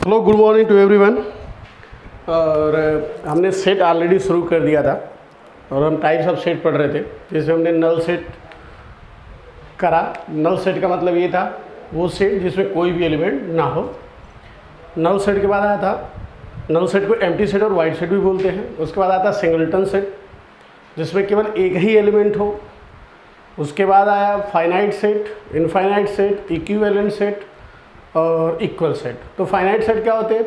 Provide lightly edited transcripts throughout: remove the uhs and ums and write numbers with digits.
Hello, good morning to everyone. और हमने set already शुरू कर दिया था और हम टाइप्स ऑफ सेट पढ़ रहे थे। जैसे हमने नल सेट करा। नल सेट का मतलब ये था वो सेट जिसमें कोई भी एलिमेंट ना हो। नल सेट के बाद आया था, नल सेट को एम्प्टी सेट और वाइड सेट भी बोलते हैं। उसके बाद आता सिंगलटन सेट जिसमें केवल एक ही एलिमेंट हो। उसके बाद आया finite set, infinite set, equivalent set और इक्वल सेट। तो फाइनाइट सेट क्या होते हैं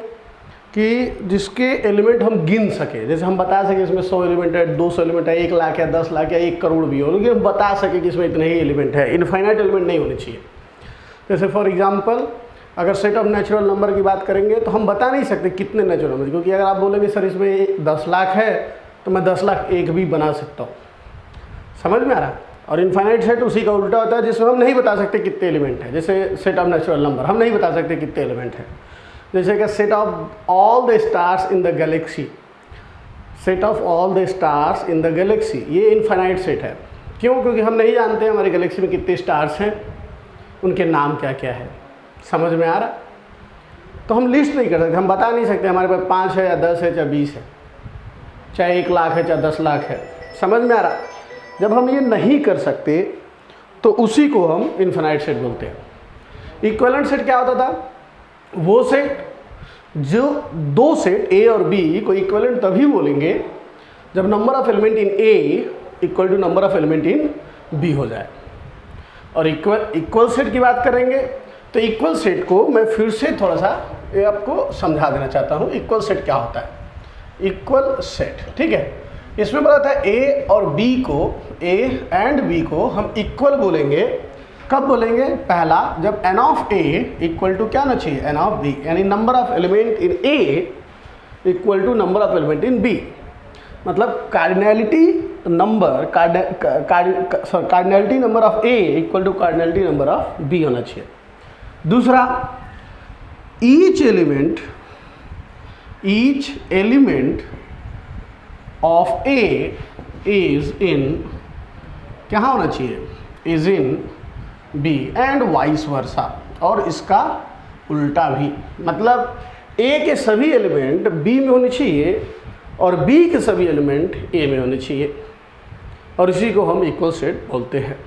कि जिसके एलिमेंट हम गिन सके। जैसे हम बता सके इसमें 100 एलिमेंट है, 200 एलिमेंट है, 1 लाख या 10 लाख या 1 करोड़ भी हो, लेकिन हम बता सके कि इसमें इतने ही एलिमेंट है। इनफाइनाइट एलिमेंट नहीं होने चाहिए। जैसे फॉर एग्जांपल अगर सेट ऑफ नेचुरल नंबर की बात करेंगे तो हम बता नहीं सकते कितने नेचुरल नंबर, क्योंकि अगर आप बोलेंगे सर इसमें 10 लाख है तो मैं 10 लाख एक भी बना सकता हूँ। समझ में आ रहा है? और इनफाइनाइट सेट उसी का उल्टा होता है जिसमें हम नहीं बता सकते कितने एलिमेंट है। जैसे सेट ऑफ नेचुरल नंबर हम नहीं बता सकते कितने एलिमेंट है। जैसे कि set of all the stars in the Galaxy, set of all the stars in the Galaxy, ये इनफाइनाइट सेट है। क्यों? क्योंकि हम नहीं जानते हमारी गैलेक्सी में कितने स्टार्स हैं, उनके नाम क्या क्या है। समझ में आ रहा? तो हम लिस्ट नहीं कर सकते, हम बता नहीं सकते हमारे पास 5 है या 10 है या 20 है, चाहे 1 लाख है चाहे 10 लाख है। समझ में आ रहा? जब हम ये नहीं कर सकते तो उसी को हम इनफाइनाइट सेट बोलते हैं। इक्विवेलेंट सेट क्या होता था? वो सेट जो दो सेट ए और बी को इक्विवेलेंट तभी बोलेंगे जब number of element in A equal to number of element in B हो जाए। और इक्वल सेट की बात करेंगे तो इक्वल सेट को मैं फिर से थोड़ा सा ये आपको समझा देना चाहता हूँ। इक्वल सेट क्या होता है? इक्वल सेट, ठीक है, इसमें बोला था ए और बी को, ए एंड बी को हम इक्वल बोलेंगे। कब बोलेंगे? पहला, जब n of A equal to क्या ना चाहिए, एन ऑफ बी, यानी number of element in A equal to number of element in B. मतलब cardinality number cardinality number of A equal to cardinality number of B होना चाहिए। दूसरा, each element of A is in, क्या होना चाहिए, is in B and vice versa, और इसका उल्टा भी। मतलब ए के सभी एलिमेंट बी में होने चाहिए और बी के सभी एलिमेंट ए में होने चाहिए, और इसी को हम इक्वल सेट बोलते हैं।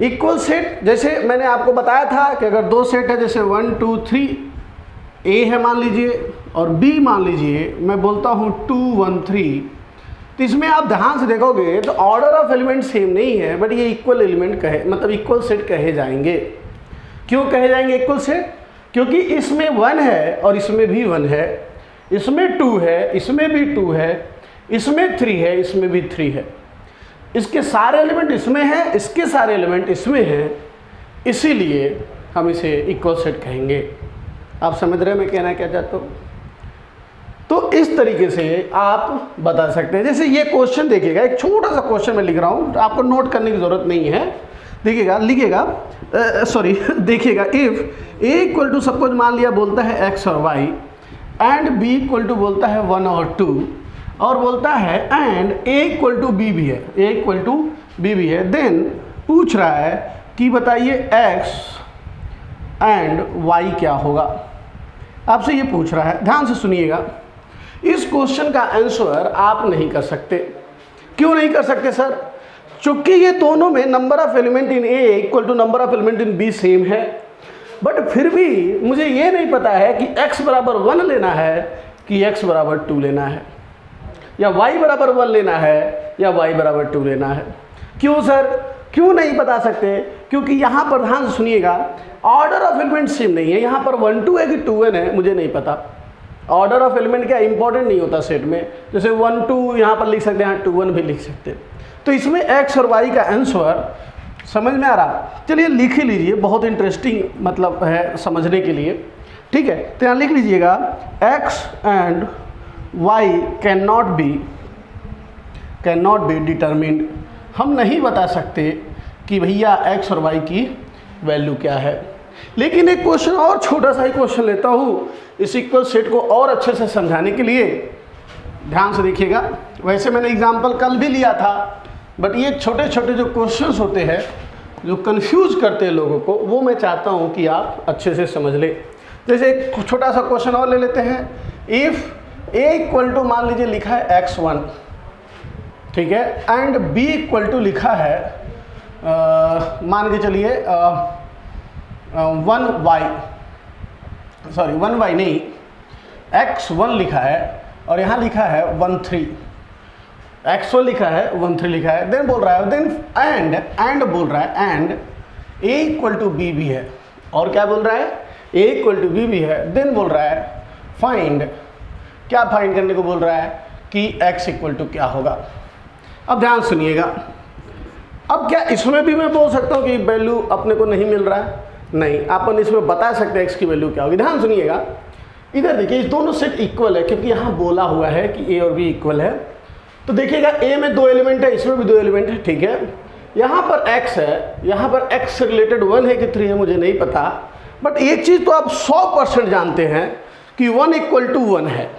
इक्वल सेट जैसे मैंने आपको बताया था कि अगर दो सेट है, जैसे 1 2 3, ए है मान लीजिए और बी मान लीजिए, मैं बोलता हूँ 2 1 3, तो इसमें आप ध्यान से देखोगे तो ऑर्डर ऑफ एलिमेंट सेम नहीं है, बट ये इक्वल एलिमेंट कहे, मतलब इक्वल सेट कहे जाएंगे। क्यों कहे जाएंगे इक्वल सेट? क्योंकि इसमें 1 है और इसमें भी 1 है, इसमें 2 है, इसमें भी 2 है, इसमें 3 है, इसमें भी 3 है। इसके सारे एलिमेंट इसमें हैं, इसके सारे एलिमेंट इसमें हैं, इसीलिए हम इसे इक्वल सेट कहेंगे। आप समझ रहे हैं मैं कहना क्या चाहता हूँ? तो इस तरीके से आप बता सकते हैं। जैसे ये क्वेश्चन देखिएगा, एक छोटा सा क्वेश्चन मैं लिख रहा हूँ, तो आपको नोट करने की ज़रूरत नहीं है। देखिएगा, लिखिएगा, देखिएगा, if A equal to suppose मान लिया बोलता है x और y and b equal to बोलता है 1 और 2, और बोलता है and a equal to b भी है, a इक्वल टू b भी है, देन पूछ रहा है कि बताइए x एंड y क्या होगा। आपसे ये पूछ रहा है, ध्यान से सुनिएगा। इस क्वेश्चन का आंसर आप नहीं कर सकते। क्यों नहीं कर सकते सर? चूंकि ये दोनों में number of element in A equal to number of element in B same है, बट फिर भी मुझे ये नहीं पता है कि x बराबर 1 लेना है कि x बराबर 2 लेना है, या y बराबर 1 लेना है या y बराबर 2 लेना है। क्यों सर? क्यों नहीं बता सकते? क्योंकि यहाँ पर ध्यान से सुनिएगा, ऑर्डर ऑफ एलिमेंट सेम नहीं है। यहाँ पर 1 2 है कि 2 1 है, मुझे नहीं पता। ऑर्डर ऑफ एलिमेंट क्या इंपॉर्टेंट नहीं होता सेट में। जैसे 1 2 यहाँ पर लिख सकते हैं, 2 1 भी लिख सकते हैं। तो इसमें x और y का आंसर समझ में आ रहा? चलिए लिख ही लीजिए, बहुत इंटरेस्टिंग मतलब है समझने के लिए, ठीक है। तो यहाँ लिख लीजिएगा, x and y can not be determined. हम नहीं बता सकते कि भैया x और y की वैल्यू क्या है। लेकिन एक क्वेश्चन और छोटा सा ही क्वेश्चन लेता हूँ इस इक्वल सेट को और अच्छे से समझाने के लिए। ध्यान से देखिएगा, वैसे मैंने एग्जाम्पल कल भी लिया था, बट ये छोटे छोटे जो क्वेश्चंस होते हैं जो कंफ्यूज करते हैं लोगों को, वो मैं चाहता हूँ कि आप अच्छे से समझ लें। जैसे एक छोटा सा क्वेश्चन और ले लेते हैं। इफ ए इक्वल टू मान लीजिए लिखा है x1, ठीक है, एंड b इक्वल टू लिखा है मान के चलिए 1y नहीं, x1 लिखा है और यहाँ लिखा है 13, x1 लिखा है 13 लिखा है। देन बोल रहा है, देन एंड बोल रहा है, and a equal to b भी है, और क्या बोल रहा है, a इक्वल टू b भी है। देन बोल रहा है फाइंड, क्या फाइंड करने को बोल रहा है कि x इक्वल टू क्या होगा। अब ध्यान सुनिएगा, अब क्या इसमें भी मैं बोल सकता हूँ कि वैल्यू अपने को नहीं मिल रहा है, नहीं, अपन इसमें बता सकते हैं x की वैल्यू क्या होगी। ध्यान सुनिएगा, इधर देखिए, इस दोनों सेट इक्वल है, क्योंकि यहाँ बोला हुआ है कि a और b इक्वल है। तो देखिएगा a में 2 एलिमेंट है, इसमें भी 2 एलिमेंट है, ठीक है। यहाँ पर x है, यहाँ पर x से रिलेटेड 1 है कि 3 है मुझे नहीं पता, बट एक चीज़ तो आप 100% जानते हैं कि 1 इक्वल टू 1 है।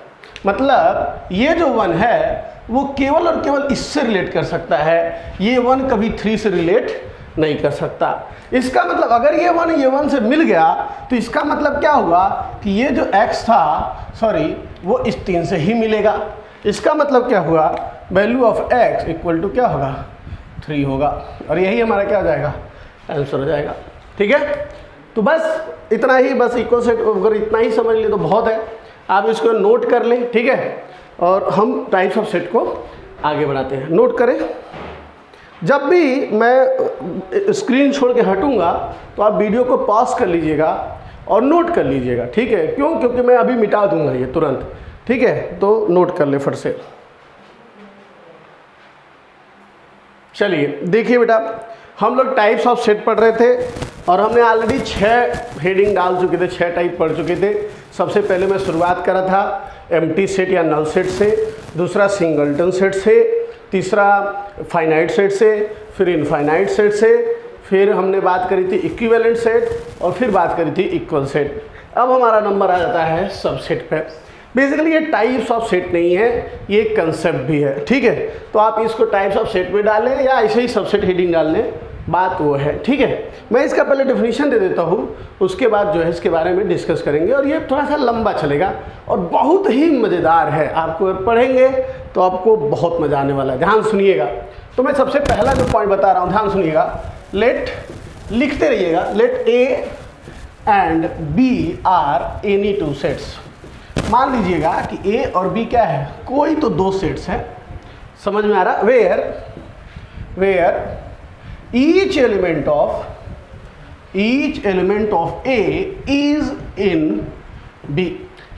मतलब ये जो 1 है वो केवल और केवल इससे रिलेट कर सकता है, ये 1 कभी 3 से रिलेट नहीं कर सकता। इसका मतलब अगर ये 1 से मिल गया तो इसका मतलब क्या हुआ कि ये जो x था, सॉरी, वो इस 3 से ही मिलेगा। इसका मतलब क्या हुआ, value of x equal to क्या होगा, 3 होगा, और यही हमारा क्या हो जाएगा, आंसर हो जाएगा। ठीक है, तो बस इतना ही, बस इक्वल सेट अगर इतना ही समझ ले तो बहुत है। आप इसको नोट कर लें, ठीक है, और हम टाइप्स ऑफ सेट को आगे बढ़ाते हैं। नोट करें, जब भी मैं स्क्रीन छोड़ के हटूंगा तो आप वीडियो को पॉज कर लीजिएगा और नोट कर लीजिएगा, ठीक है। क्यों, क्योंकि मैं अभी मिटा दूंगा ये तुरंत, ठीक है। तो नोट कर ले फट से। चलिए देखिए बेटा, हम लोग टाइप्स ऑफ सेट पढ़ रहे थे और हमने ऑलरेडी 6 हेडिंग डाल चुके थे, 6 टाइप पढ़ चुके थे। सबसे पहले मैं शुरुआत करा था एम्प्टी सेट या नल सेट से, दूसरा सिंगलटन सेट से, तीसरा फाइनाइट सेट से, फिर इनफाइनाइट सेट से, फिर हमने बात करी थी इक्विवेलेंट सेट, और फिर बात करी थी इक्वल सेट। अब हमारा नंबर आ जाता है सबसेट पे। बेसिकली ये टाइप्स ऑफ सेट नहीं है, ये कंसेप्ट भी है, ठीक है। तो आप इसको टाइप्स ऑफ सेट में डालें या ऐसे ही सबसेट हेडिंग डाल लें, बात वो है, ठीक है। मैं इसका पहले डेफिनेशन दे देता हूँ, उसके बाद जो है इसके बारे में डिस्कस करेंगे, और ये थोड़ा सा लंबा चलेगा और बहुत ही मज़ेदार है। आपको अगर पढ़ेंगे तो आपको बहुत मज़ा आने वाला है। ध्यान सुनिएगा, तो मैं सबसे पहला जो पॉइंट बता रहा हूँ, ध्यान सुनिएगा। लेट, लिखते रहिएगा, let A and B are any 2 sets. मान लीजिएगा कि ए और बी क्या है, कोई तो 2 सेट्स हैं, समझ में आ रहा, where each element of A is in B,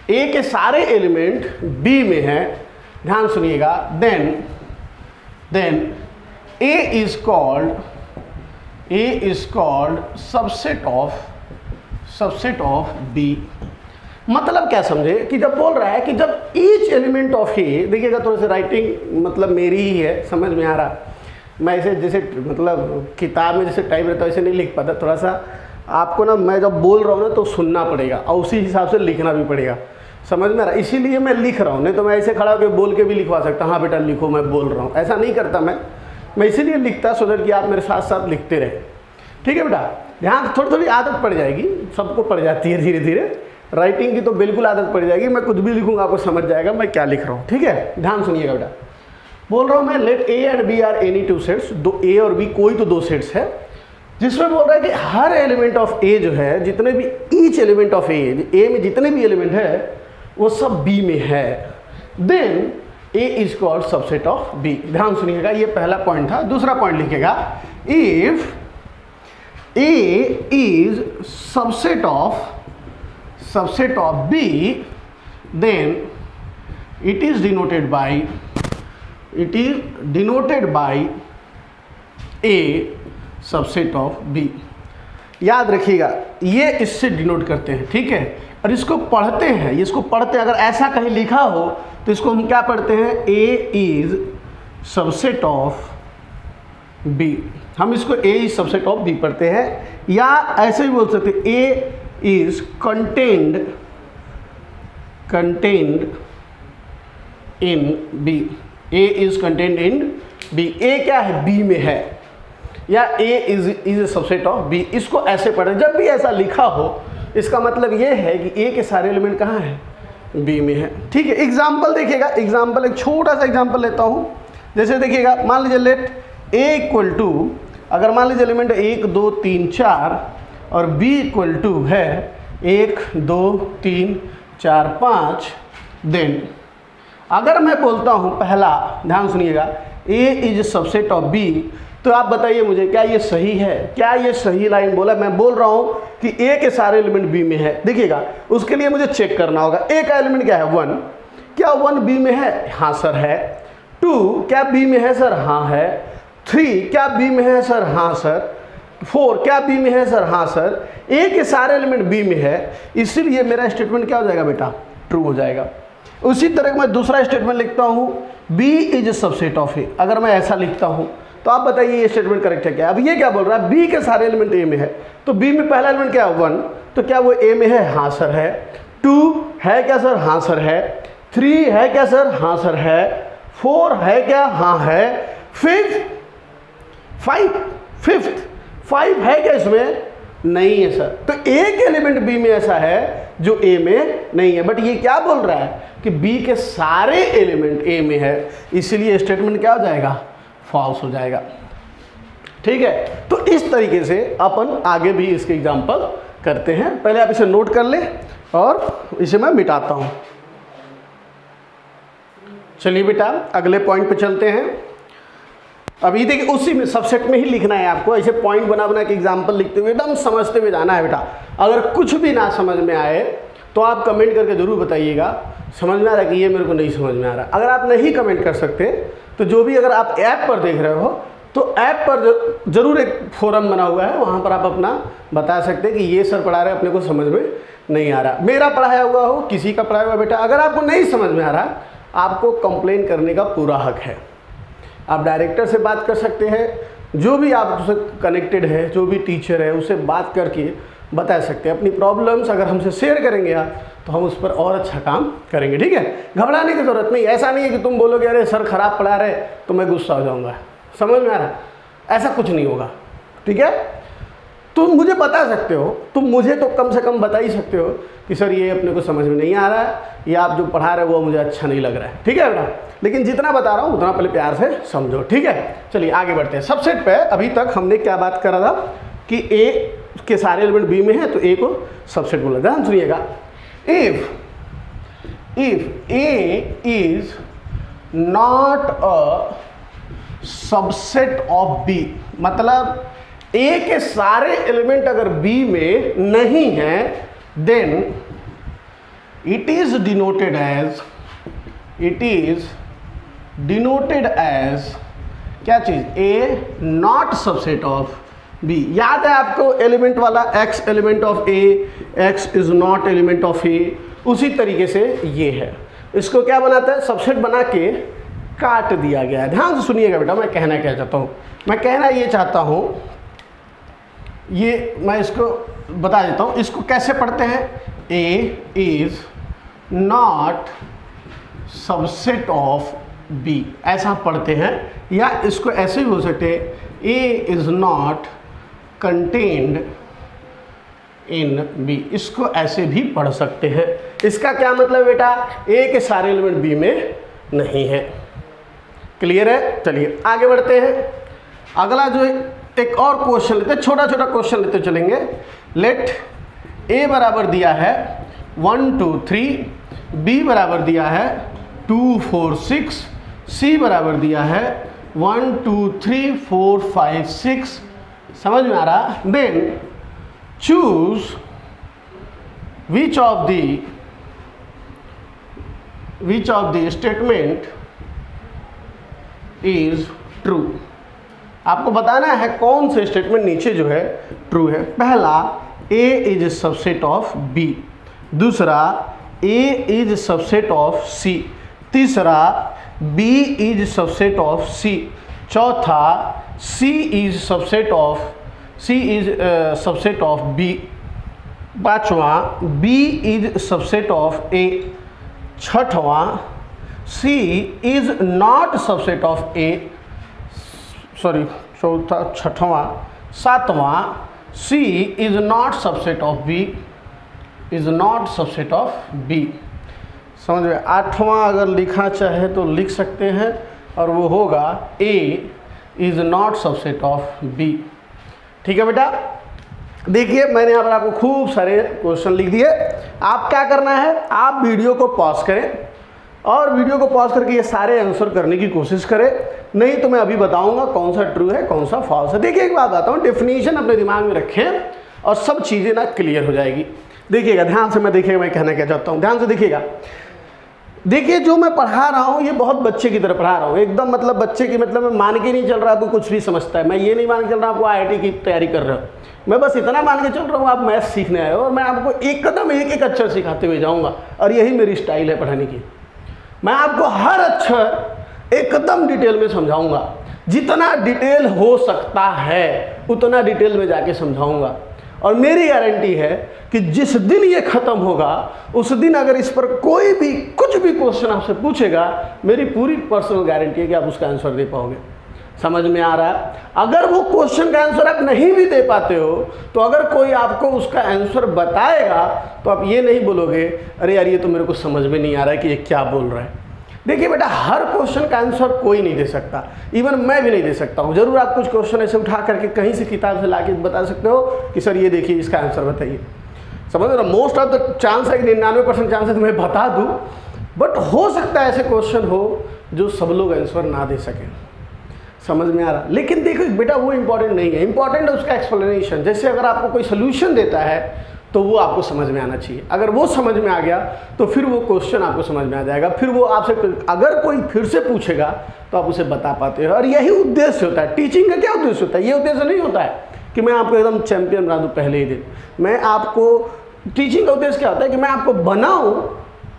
A के सारे एलिमेंट B में हैं। ध्यान सुनिएगा, then A is called subset of B। मतलब क्या समझे कि जब बोल रहा है कि जब each element of A, देखिएगा थोड़ा सा राइटिंग मतलब मेरी ही है, समझ में आ रहा, मैं इसे जैसे मतलब किताब में जैसे टाइप रहता है वैसे नहीं लिख पाता, थोड़ा सा आपको ना मैं जब बोल रहा हूँ ना तो सुनना पड़ेगा और उसी हिसाब से लिखना भी पड़ेगा, समझ में आ रहा, इसीलिए मैं लिख रहा हूँ। नहीं तो मैं ऐसे खड़ा होकर बोल के भी लिखवा सकता, हाँ बेटा लिखो मैं बोल रहा हूँ, ऐसा नहीं करता मैं इसीलिए लिखता सो दैट कि आप मेरे साथ साथ लिखते रहे, ठीक है बेटा। ध्यान, थोड़ी थोड़ी आदत पड़ जाएगी, सबको पड़ जाती है धीरे धीरे, राइटिंग की तो बिल्कुल आदत पड़ जाएगी। मैं कुछ भी लिखूँगा आपको समझ जाएगा मैं क्या लिख रहा हूँ, ठीक है। ध्यान सुनिएगा बेटा, बोल रहा हूँ मैं, let A and B are any 2 sets, दो ए और बी कोई तो 2 सेट्स है, जिसमें बोल रहा है कि हर एलिमेंट ऑफ ए जो है, जितने भी ईच एलिमेंट ऑफ ए में जितने भी एलिमेंट है वो सब बी में है, then A is called subset of B. ध्यान सुनिएगा, ये पहला पॉइंट था। दूसरा पॉइंट लिखिएगा, if A is subset of B, then it is denoted by A subset of B। याद रखिएगा, ये इससे डिनोट करते हैं, ठीक है। और इसको पढ़ते हैं, इसको पढ़ते हैं, अगर ऐसा कहीं लिखा हो तो इसको हम क्या पढ़ते हैं, A is subset of B। हम इसको A is subset of B पढ़ते हैं, या ऐसे भी बोल सकते हैं A is contained in B। A is contained in B। A क्या है, B में है, या A is a subset of B। इसको ऐसे पढ़ें, जब भी ऐसा लिखा हो इसका मतलब ये है कि ए के सारे एलिमेंट कहाँ हैं, बी में है। ठीक है, एग्जाम्पल देखिएगा, एग्जाम्पल एक छोटा सा एग्जाम्पल लेता हूँ। जैसे देखिएगा, मान लीजिए लेट ए इक्वल टू, अगर मान लीजिए एलिमेंट 1 2 3 4 और बी इक्वल टू है 1 2 3 4 5, देन अगर मैं बोलता हूँ पहला, ध्यान सुनिएगा, ए इज सबसेट ऑफ बी, तो आप बताइए मुझे क्या ये सही है, क्या ये सही लाइन बोला? मैं बोल रहा हूँ कि ए के सारे एलिमेंट बी में है। देखिएगा, उसके लिए मुझे चेक करना होगा ए का एलिमेंट क्या है 1, क्या 1 बी में है? हाँ सर है। 2 क्या बी में है सर? हाँ है। 3 क्या बी में है सर? हाँ सर। 4 क्या बी में है सर? हाँ सर। ए के सारे एलिमेंट बी में है, इसीलिए मेरा स्टेटमेंट क्या हो जाएगा बेटा? ट्रू हो जाएगा। उसी तरह मैं दूसरा स्टेटमेंट लिखता हूँ, बी इज सबसेट ऑफ ए। अगर मैं ऐसा लिखता हूँ तो आप बताइए ये स्टेटमेंट करेक्ट है क्या? अब ये क्या बोल रहा है? बी के सारे एलिमेंट ए में है, तो बी में पहला एलिमेंट क्या है 1, तो क्या वो ए में है? हाँ सर है। 2 है क्या सर? हाँ सर है। 3 है क्या सर? हाँ सर है। 4 है क्या? हाँ है। 5 है क्या इसमें? नहीं है सर। तो एक एलिमेंट बी में ऐसा है जो ए में नहीं है, बट ये क्या बोल रहा है कि बी के सारे एलिमेंट ए में है, इसीलिए स्टेटमेंट क्या हो जाएगा? फॉल्स हो जाएगा। ठीक है, तो इस तरीके से अपन आगे भी इसके एग्जाम्पल करते हैं। पहले आप इसे नोट कर ले और इसे मैं मिटाता हूं। चलिए बेटा अगले पॉइंट पे चलते हैं। अभी देखिए उसी में सबसेट में ही लिखना है आपको, ऐसे पॉइंट बना बना के एग्जाम्पल लिखते हुए एकदम समझते हुए जाना है बेटा। अगर कुछ भी ना समझ में आए तो आप कमेंट करके ज़रूर बताइएगा समझ में आ रहा है कि ये मेरे को नहीं समझ में आ रहा। अगर आप नहीं कमेंट कर सकते तो जो भी, अगर आप ऐप पर देख रहे हो तो ऐप पर जरूर एक फोरम बना हुआ है, वहाँ पर आप अपना बता सकते हैं कि ये सर पढ़ा रहे अपने को समझ में नहीं आ रहा। मेरा पढ़ाया हुआ हो, किसी का पढ़ाया हुआ बेटा, अगर आपको नहीं समझ में आ रहा आपको कंप्लेन करने का पूरा हक है। आप डायरेक्टर से बात कर सकते हैं, जो भी आपसे कनेक्टेड है, जो भी टीचर है उससे बात करके बता सकते हैं अपनी प्रॉब्लम्स। अगर हमसे शेयर करेंगे आप तो हम उस पर और अच्छा काम करेंगे। ठीक है, घबराने की ज़रूरत नहीं। ऐसा नहीं है कि तुम बोलोगे अरे सर खराब पढ़ा रहे तो मैं गुस्सा हो जाऊँगा, समझ में आ रहा? ऐसा कुछ नहीं होगा। ठीक है, तुम मुझे बता सकते हो, तुम मुझे तो कम से कम बता ही सकते हो कि सर ये अपने को समझ में नहीं आ रहा है, ये आप जो पढ़ा रहे हो वो मुझे अच्छा नहीं लग रहा है। ठीक है बेटा, लेकिन जितना बता रहा हूँ उतना पहले प्यार से समझो। ठीक है, चलिए आगे बढ़ते हैं। सबसेट पे अभी तक हमने क्या बात करा था कि ए के सारे एलिमेंट बी में है तो ए को सबसेट बोला। ध्यान सुनिएगा, if A is not a subset of B, मतलब ए के सारे एलिमेंट अगर बी में नहीं है, then it is denoted as क्या चीज? A not subset of B. याद है आपको एलिमेंट वाला, x element of A, x is not element of A. उसी तरीके से ये है, इसको क्या बनाता है? सबसेट बना के काट दिया गया है। ध्यान से सुनिएगा बेटा, मैं कहना क्या चाहता हूँ। मैं कहना ये चाहता हूँ, ये मैं इसको बता देता हूँ, इसको कैसे पढ़ते हैं? A is not subset of B, ऐसा पढ़ते हैं। या इसको ऐसे भी बोल सकते हैं, A is not contained in B, इसको ऐसे भी पढ़ सकते हैं। इसका क्या मतलब बेटा? ए के सारे एलिमेंट बी में नहीं है। क्लियर है? चलिए आगे बढ़ते हैं। अगला जो एक और क्वेश्चन लेते हैं, छोटा छोटा क्वेश्चन लेते चलेंगे। लेट ए बराबर दिया है 1 2 3, बी बराबर दिया है 2 4 6, सी बराबर दिया है 1 2 3 4 5 6। समझ में आ रहा? Then choose which of the statement is true. आपको बताना है कौन से स्टेटमेंट नीचे जो है ट्रू है। पहला, A is subset of B. दूसरा, A is subset of C. तीसरा, B is subset of C. चौथा, C is subset of B. पांचवा, B is subset of A. छठवां, C is not subset of A, sorry चौथा, छठवां। सातवां, C is not subset of B. Is not subset of B. समझ में? 8वां अगर लिखा चाहे तो लिख सकते हैं, और वो होगा A is not subset of B. ठीक है बेटा, देखिए मैंने यहाँ पर आपको खूब सारे क्वेश्चन लिख दिए। आप क्या करना है, आप वीडियो को पॉज करें और वीडियो को पॉज करके ये सारे आंसर करने की कोशिश करें, नहीं तो मैं अभी बताऊंगा कौन सा ट्रू है कौन सा फॉल्स है। देखिए एक बात बताता हूँ, डेफिनेशन अपने दिमाग में रखें और सब चीज़ें ना क्लियर हो जाएगी। देखिएगा ध्यान से, मैं देखिएगा मैं कहना क्या चाहता हूँ, ध्यान से देखिएगा। देखिए जो मैं पढ़ा रहा हूँ ये बहुत बच्चे की तरह पढ़ा रहा हूँ, एकदम मतलब बच्चे की, मतलब मैं मान के नहीं चल रहा आपको कुछ भी समझता है। मैं ये नहीं मान के चल रहा आपको IIT की तैयारी कर रहे हो, मैं बस इतना मान के चल रहा हूँ आप मैथ सीखने आए हो, और मैं आपको एक कदम एक एक अक्षर सिखाते हुए जाऊँगा, और यही मेरी स्टाइल है पढ़ाने की। मैं आपको हर अक्षर एकदम डिटेल में समझाऊंगा, जितना डिटेल हो सकता है उतना डिटेल में जाके समझाऊंगा। और मेरी गारंटी है कि जिस दिन ये ख़त्म होगा उस दिन अगर इस पर कोई भी कुछ भी क्वेश्चन आपसे पूछेगा, मेरी पूरी पर्सनल गारंटी है कि आप उसका आंसर दे पाओगे। समझ में आ रहा है? अगर वो क्वेश्चन का आंसर आप नहीं भी दे पाते हो, तो अगर कोई आपको उसका आंसर बताएगा तो आप ये नहीं बोलोगे अरे यार ये तो मेरे को समझ में नहीं आ रहा है कि ये क्या बोल रहा है। देखिए बेटा, हर क्वेश्चन का आंसर कोई नहीं दे सकता, इवन मैं भी नहीं दे सकता हूँ। जरूर आप कुछ क्वेश्चन ऐसे उठा करके कहीं से किताब से लाके बता सकते हो कि सर ये देखिए इसका आंसर बताइए। समझ रहे हो? मोस्ट ऑफ द चांस है कि 99% चांस है मैं बता दूँ, बट हो सकता है ऐसे क्वेश्चन हो जो सब लोग आंसर ना दे सकें। समझ में आ रहा? लेकिन देखो बेटा वो इंपॉर्टेंट नहीं है, इंपॉर्टेंट है उसका एक्सप्लेनेशन। जैसे अगर आपको कोई सोल्यूशन देता है तो वो आपको समझ में आना चाहिए। अगर वो समझ में आ गया तो फिर वो क्वेश्चन आपको समझ में आ जाएगा। फिर वो आपसे अगर कोई फिर से पूछेगा तो आप उसे बता पाते हो। और यही उद्देश्य होता है टीचिंग का। क्या उद्देश्य होता है? ये उद्देश्य नहीं होता है कि मैं आपको एकदम चैंपियन बना दूँ पहले ही दिन। मैं आपको टीचिंग का उद्देश्य क्या होता है कि मैं आपको बनाऊँ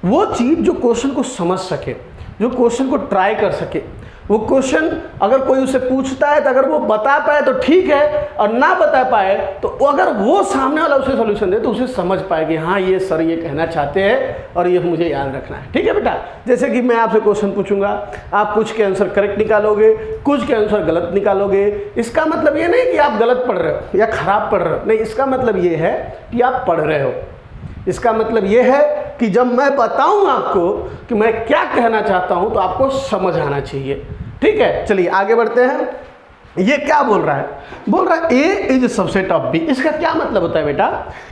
वो चीज़ जो क्वेश्चन को समझ सके, जो क्वेश्चन को ट्राई कर सके। वो क्वेश्चन अगर कोई उसे पूछता है तो अगर वो बता पाए तो ठीक है, और ना बता पाए तो अगर वो सामने वाला उसे सॉल्यूशन दे तो उसे समझ पाए कि हाँ ये सर ये कहना चाहते हैं और ये मुझे याद रखना है। ठीक है बेटा, जैसे कि मैं आपसे क्वेश्चन पूछूंगा, आप कुछ के आंसर करेक्ट निकालोगे, कुछ के आंसर गलत निकालोगे। इसका मतलब ये नहीं कि आप गलत पढ़ रहे हो या खराब पढ़ रहे हो, नहीं, इसका मतलब ये है कि आप पढ़ रहे हो। इसका मतलब ये है कि जब मैं बताऊं आपको कि मैं क्या कहना चाहता हूं तो आपको समझ आना चाहिए। ठीक है, चलिए आगे बढ़ते हैं। ये क्या बोल रहा है? बोल रहा है ए इज सबसेट ऑफ बी। इसका क्या मतलब होता है बेटा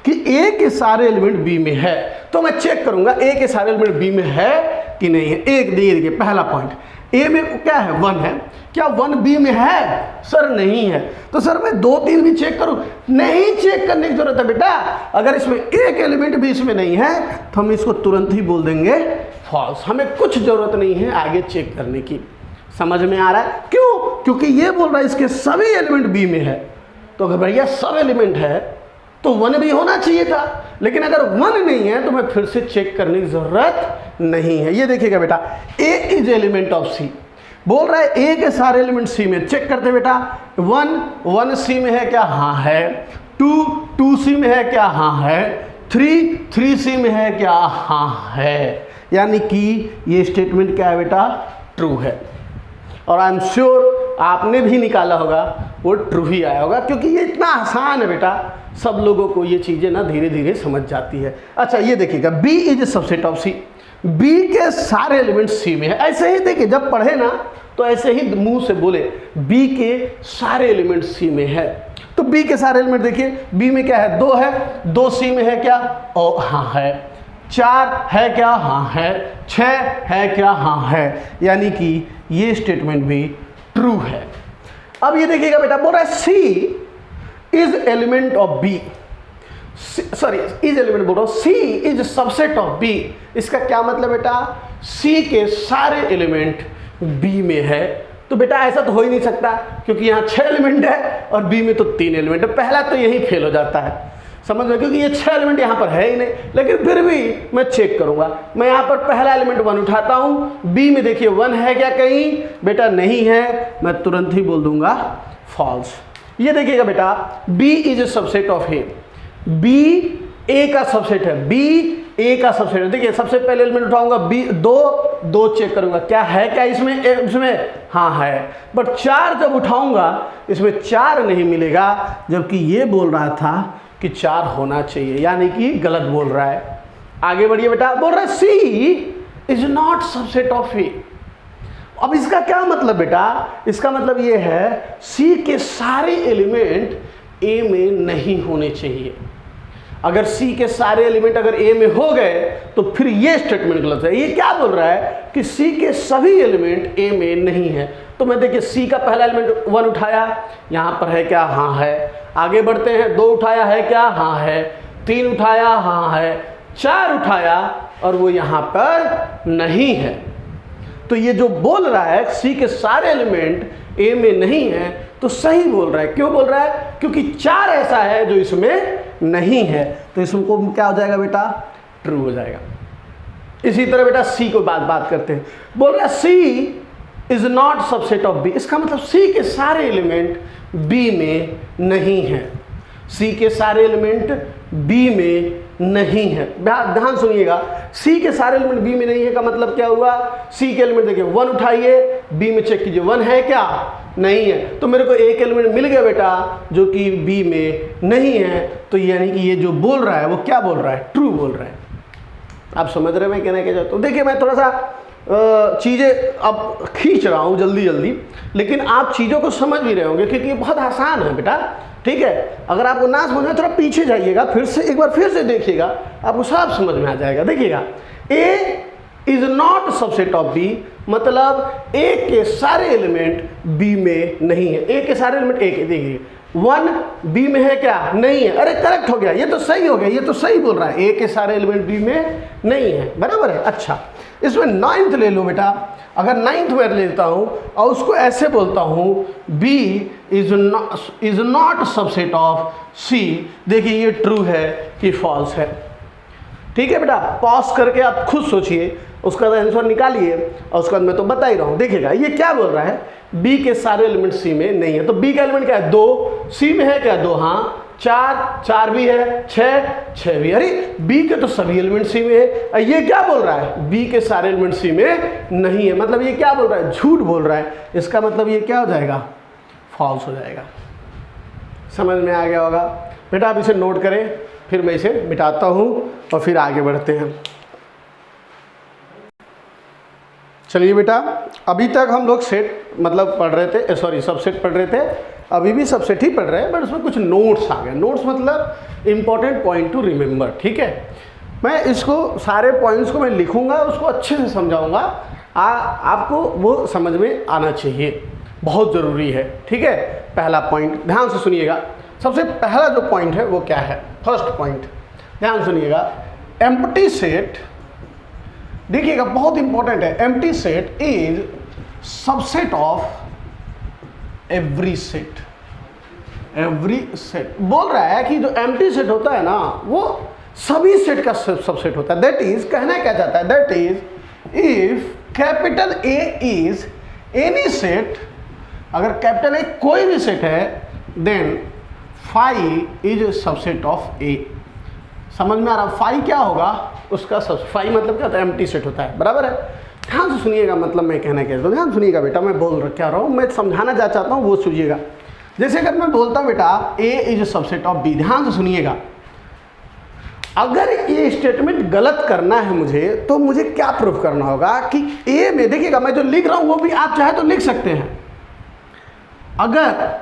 कि ए के सारे एलिमेंट बी में है, तो मैं चेक करूंगा ए के सारे एलिमेंट बी में है कि नहीं है। एक देखिए पहला पॉइंट, ए में क्या है? 1 है। क्या 1 बी में है? सर नहीं है। तो सर मैं 2, 3 भी चेक करूं? नहीं चेक करने की जरूरत है बेटा। अगर इसमें एक एलिमेंट भी इसमें नहीं है तो हम इसको तुरंत ही बोल देंगे फॉल्स। हमें कुछ जरूरत नहीं है आगे चेक करने की। समझ में आ रहा है? क्यों? क्योंकि ये बोल रहा है इसके सभी एलिमेंट बी में है। तो अगर भैया सब एलिमेंट है तो 1 भी होना चाहिए था, लेकिन अगर 1 नहीं है तो मैं फिर से चेक करने की जरूरत नहीं है। ये देखिएगा बेटा, ए इज एलिमेंट ऑफ सी। बोल रहा है ए के सारे एलिमेंट सी में। चेक करते बेटा, 1 सी में है क्या? हाँ है। 2 सी में है क्या? हाँ है। 3 सी में है क्या? हाँ है। यानी कि ये स्टेटमेंट क्या है बेटा? ट्रू है। और आई एम श्योर आपने भी निकाला होगा वो ट्रू ही आया होगा, क्योंकि ये इतना आसान है बेटा, सब लोगों को ये चीज़ें ना धीरे धीरे समझ जाती है। अच्छा ये देखिएगा, B is subset of C. B के सारे एलिमेंट सी में है। ऐसे ही देखिए, जब पढ़े ना तो ऐसे ही मुंह से बोले बी के सारे एलिमेंट सी में है। तो बी के सारे एलिमेंट देखिए, बी में क्या है? 2 है। 2 सी में है क्या? ओ हाँ है। 4 है क्या? हाँ है। 6 है क्या? हाँ है। यानी कि ये स्टेटमेंट भी ट्रू है। अब ये देखिएगा बेटा, बोल रहा है C is element of B. Sorry, is element बोल रहा हूं, C is subset of B. इसका क्या मतलब बेटा? सी के सारे एलिमेंट बी में है। तो बेटा ऐसा तो हो ही नहीं सकता, क्योंकि यहाँ 6 एलिमेंट है और बी में तो 3 एलिमेंट है। पहला तो यही फेल हो जाता है, समझ में, क्योंकि ये 6 एलिमेंट यहाँ पर है ही नहीं। लेकिन फिर भी मैं चेक करूंगा। मैं यहाँ पर पहला एलिमेंट 1 उठाता हूँ, बी में देखिए 1 है क्या कहीं? बेटा नहीं है। मैं तुरंत ही बोल दूंगा फॉल्स। ये देखिएगा बेटा, B is a subset of A. B A का सबसेट है। बी ए का सबसेट है। देखिए सबसे पहले एलिमेंट उठाऊंगा बी, 2 चेक करूंगा क्या है क्या इसमें हाँ है। बट 4 जब उठाऊंगा इसमें 4 नहीं मिलेगा, जबकि ये बोल रहा था कि 4 होना चाहिए, यानी कि गलत बोल रहा है। आगे बढ़िए बेटा, बोल रहा है C is not subset of A। अब इसका क्या मतलब बेटा, इसका मतलब ये है C के सारे एलिमेंट A में नहीं होने चाहिए। अगर C के सारे एलिमेंट अगर A में हो गए तो फिर ये स्टेटमेंट गलत है। ये क्या बोल रहा है कि C के सभी एलिमेंट A में नहीं है। तो मैं देखिए C का पहला एलिमेंट 1 उठाया, यहाँ पर है क्या, हाँ है। आगे बढ़ते हैं, 2 उठाया है क्या, हाँ है। 3 उठाया, हाँ है। 4 उठाया और वो यहाँ पर नहीं है। तो ये जो बोल रहा है C के सारे एलिमेंट A में नहीं है, तो सही बोल रहा है। क्यों बोल रहा है, क्योंकि 4 ऐसा है जो इसमें नहीं है, तो इसको क्या हो जाएगा बेटा, ट्रू हो जाएगा। इसी तरह बेटा C को बात करते हैं। बोल रहा है C is not subset of B। इसका मतलब C के सारे एलिमेंट B में नहीं है। C के सारे एलिमेंट B में नहीं है। ध्यान सुनिएगा, C के सारे एलिमेंट B में नहीं है का मतलब क्या हुआ, C के एलिमेंट देखिए 1 उठाइए, B में चेक कीजिए 1 है क्या, नहीं है। तो मेरे को एक एलिमेंट मिल गया बेटा जो कि B में नहीं है। तो यानी कि ये जो बोल रहा है वो क्या बोल रहा है, ट्रू बोल रहा है। आप समझ रहे हैं मैं कहने के चाहता हूँ। देखिए मैं थोड़ा सा चीज़ें अब खींच रहा हूँ जल्दी, लेकिन आप चीज़ों को समझ भी रहे होंगे क्योंकि ये बहुत आसान है बेटा, ठीक है। अगर आपको ना समझ में, थोड़ा पीछे जाइएगा, फिर से एक बार फिर से देखिएगा, आपको सब समझ में आ जाएगा। देखिएगा, A is not subset of B, मतलब A के सारे एलिमेंट B में नहीं है। A के सारे एलिमेंट A के, देखिए 1 B में है क्या, नहीं है। अरे करेक्ट हो गया, ये तो सही हो गया, ये तो सही बोल रहा है, A के सारे एलिमेंट B में नहीं है, बराबर है। अच्छा, इसमें 9th ले लो बेटा। अगर 9th में लेता हूँ और उसको ऐसे बोलता हूँ B is not subset of C, देखिए ये ट्रू है कि फॉल्स है। ठीक है बेटा, पॉज करके आप खुद सोचिए, उसका आंसर निकालिए, और उसके बाद मैं तो बता ही रहा हूँ। देखिएगा ये क्या बोल रहा है, B के सारे एलिमेंट C में नहीं है। तो B का एलिमेंट क्या है, 2, C में है क्या 2, हाँ। 4 भी है, 6 भी। अरे B के तो सभी एलिमेंट C में है। ये क्या बोल रहा है, B के सारे एलिमेंट C में नहीं है, मतलब ये क्या बोल रहा है, झूठ बोल रहा है। इसका मतलब ये क्या हो जाएगा, फॉल्स हो जाएगा। समझ में आ गया होगा बेटा। आप इसे नोट करें, फिर मैं इसे मिटाता हूँ और फिर आगे बढ़ते हैं। चलिए बेटा, अभी तक हम लोग सेट मतलब पढ़ रहे थे, सॉरी सबसेट पढ़ रहे थे, अभी भी सबसेट ही पढ़ रहे हैं, बट उसमें कुछ नोट्स आ गए। नोट्स मतलब इम्पॉर्टेंट पॉइंट टू रिमेंबर, ठीक है। मैं इसको सारे पॉइंट्स को मैं लिखूंगा, उसको अच्छे से समझाऊंगा, आपको वो समझ में आना चाहिए, बहुत ज़रूरी है, ठीक है। पहला पॉइंट ध्यान से सुनिएगा। सबसे पहला जो पॉइंट है वो क्या है, फर्स्ट पॉइंट ध्यान सुनिएगा, एम्प्टी सेट। देखिएगा बहुत इंपॉर्टेंट है, empty set is subset of every set. Every set बोल रहा है कि जो एम्प्टी सेट होता है ना, वो सभी सेट का सबसेट होता है। दैट इज, कहना क्या चाहता है, that is if capital A is any set, अगर कैपिटल A कोई भी सेट है, then phi is subset of A। समझ में आ रहा, फाई क्या होगा उसका सब, फाई मतलब क्या होता है, एम्प्टी सेट होता है, बराबर है। ध्यान से सुनिएगा, मतलब मैं कहना क्या, तो ध्यान सुनिएगा बेटा, मैं बोल क्या रहा हूँ, मैं समझाना क्या चाहता हूँ वो सुनिएगा। जैसे अगर मैं बोलता हूँ बेटा A is subset of B, ध्यान से सुनिएगा। अगर ये स्टेटमेंट गलत करना है मुझे, तो मुझे क्या प्रूफ करना होगा कि A में, देखिएगा मैं जो लिख रहा हूँ वो भी आप चाहे तो लिख सकते हैं। अगर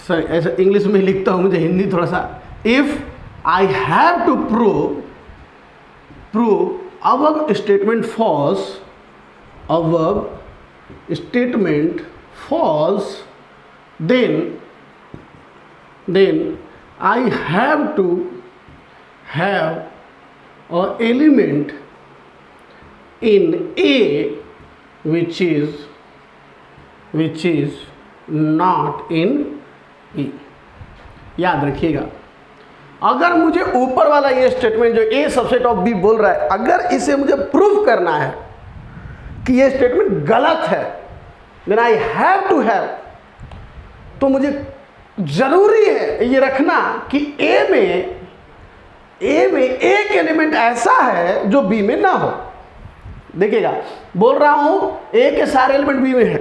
सॉरी ऐसा इंग्लिश में लिखता हूँ, मुझे हिंदी थोड़ा सा, if I have to prove above statement false, above statement false, then I have to have an element in A which is not in E। याद रखिएगा, अगर मुझे ऊपर वाला ये स्टेटमेंट जो A सबसेट ऑफ B बोल रहा है, अगर इसे मुझे प्रूफ करना है कि ये स्टेटमेंट गलत है, then I have to have, तो मुझे जरूरी है ये रखना कि A में एक एलिमेंट ऐसा है जो B में ना हो। देखिएगा बोल रहा हूं A के सारे एलिमेंट B में है,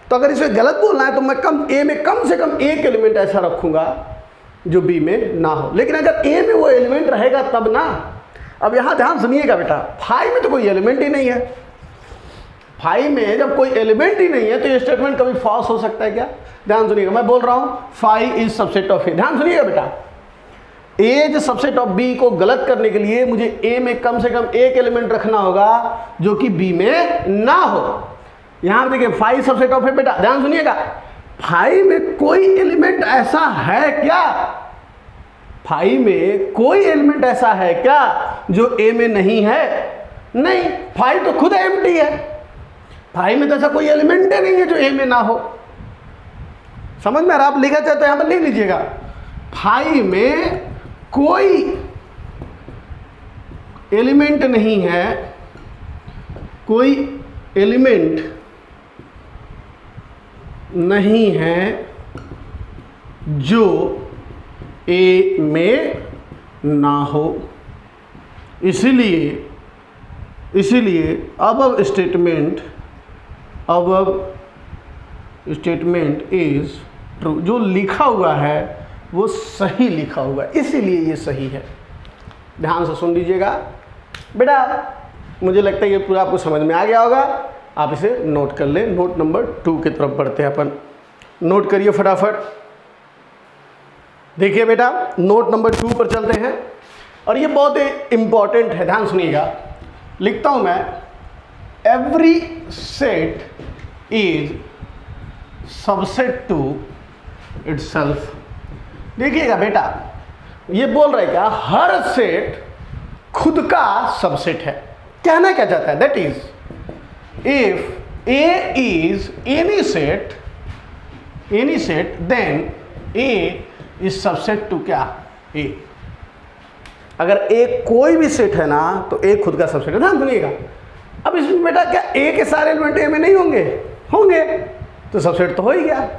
तो अगर इसे गलत बोलना है तो मैं ए में कम से कम एक एलिमेंट ऐसा रखूंगा जो बी में ना हो। लेकिन अगर ए में वो एलिमेंट रहेगा तब ना। अब यहाँ ध्यान सुनिएगा बेटा, फाई में तो कोई एलिमेंट ही नहीं है। फाई में जब कोई एलिमेंट ही नहीं है तो ये स्टेटमेंट कभी फॉल्स हो सकता है क्या? ध्यान सुनिएगा, मैं बोल रहा हूँ फाई इज सबसेट ऑफ ए। ध्यान सुनिएगा बेटा, ए इज सबसेट ऑफ बी को गलत करने के लिए मुझे ए में कम से कम एक एलिमेंट रखना होगा जो कि बी में ना हो। यहां देखिए फाई सबसेट ऑफ ए बेटा, ध्यान सुनिएगा, फाई में कोई एलिमेंट ऐसा है क्या? फाई में कोई एलिमेंट ऐसा है क्या जो ए में नहीं है? नहीं, फाई तो खुद एम्प्टी है। फाई में तो ऐसा कोई एलिमेंट ही नहीं है जो ए में ना हो। समझ में आ रहा? आप लिखा चाहते हैं यहां पर लिख लीजिएगा, फाई में कोई एलिमेंट नहीं है, कोई एलिमेंट नहीं है जो ए में ना हो। इसीलिए अब स्टेटमेंट इज ट्रू। जो लिखा हुआ है वो सही लिखा हुआ है, इसीलिए ये सही है। ध्यान से सुन लीजिएगा बेटा, मुझे लगता है ये पूरा आपको समझ में आ गया होगा। आप इसे नोट कर लें। नोट नंबर 2 की तरफ बढ़ते हैं अपन। नोट करिए फटाफट। देखिए बेटा, नोट नंबर 2 पर चलते हैं और ये बहुत ही इंपॉर्टेंट है, ध्यान सुनिएगा। लिखता हूं मैं, every set is subset to itself. देखिएगा बेटा, ये बोल रहा है क्या, हर सेट खुद का सबसेट है। कहना क्या चाहता है, that is if A is any set then A is subset to क्या, ए। अगर ए कोई भी सेट है ना तो ए खुद का सबसेट है। ध्यान सुनिएगा, अब इसमें बेटा क्या ए के सारे एलिमेंट ए में नहीं होंगे? होंगे, तो सबसेट तो हो ही गया।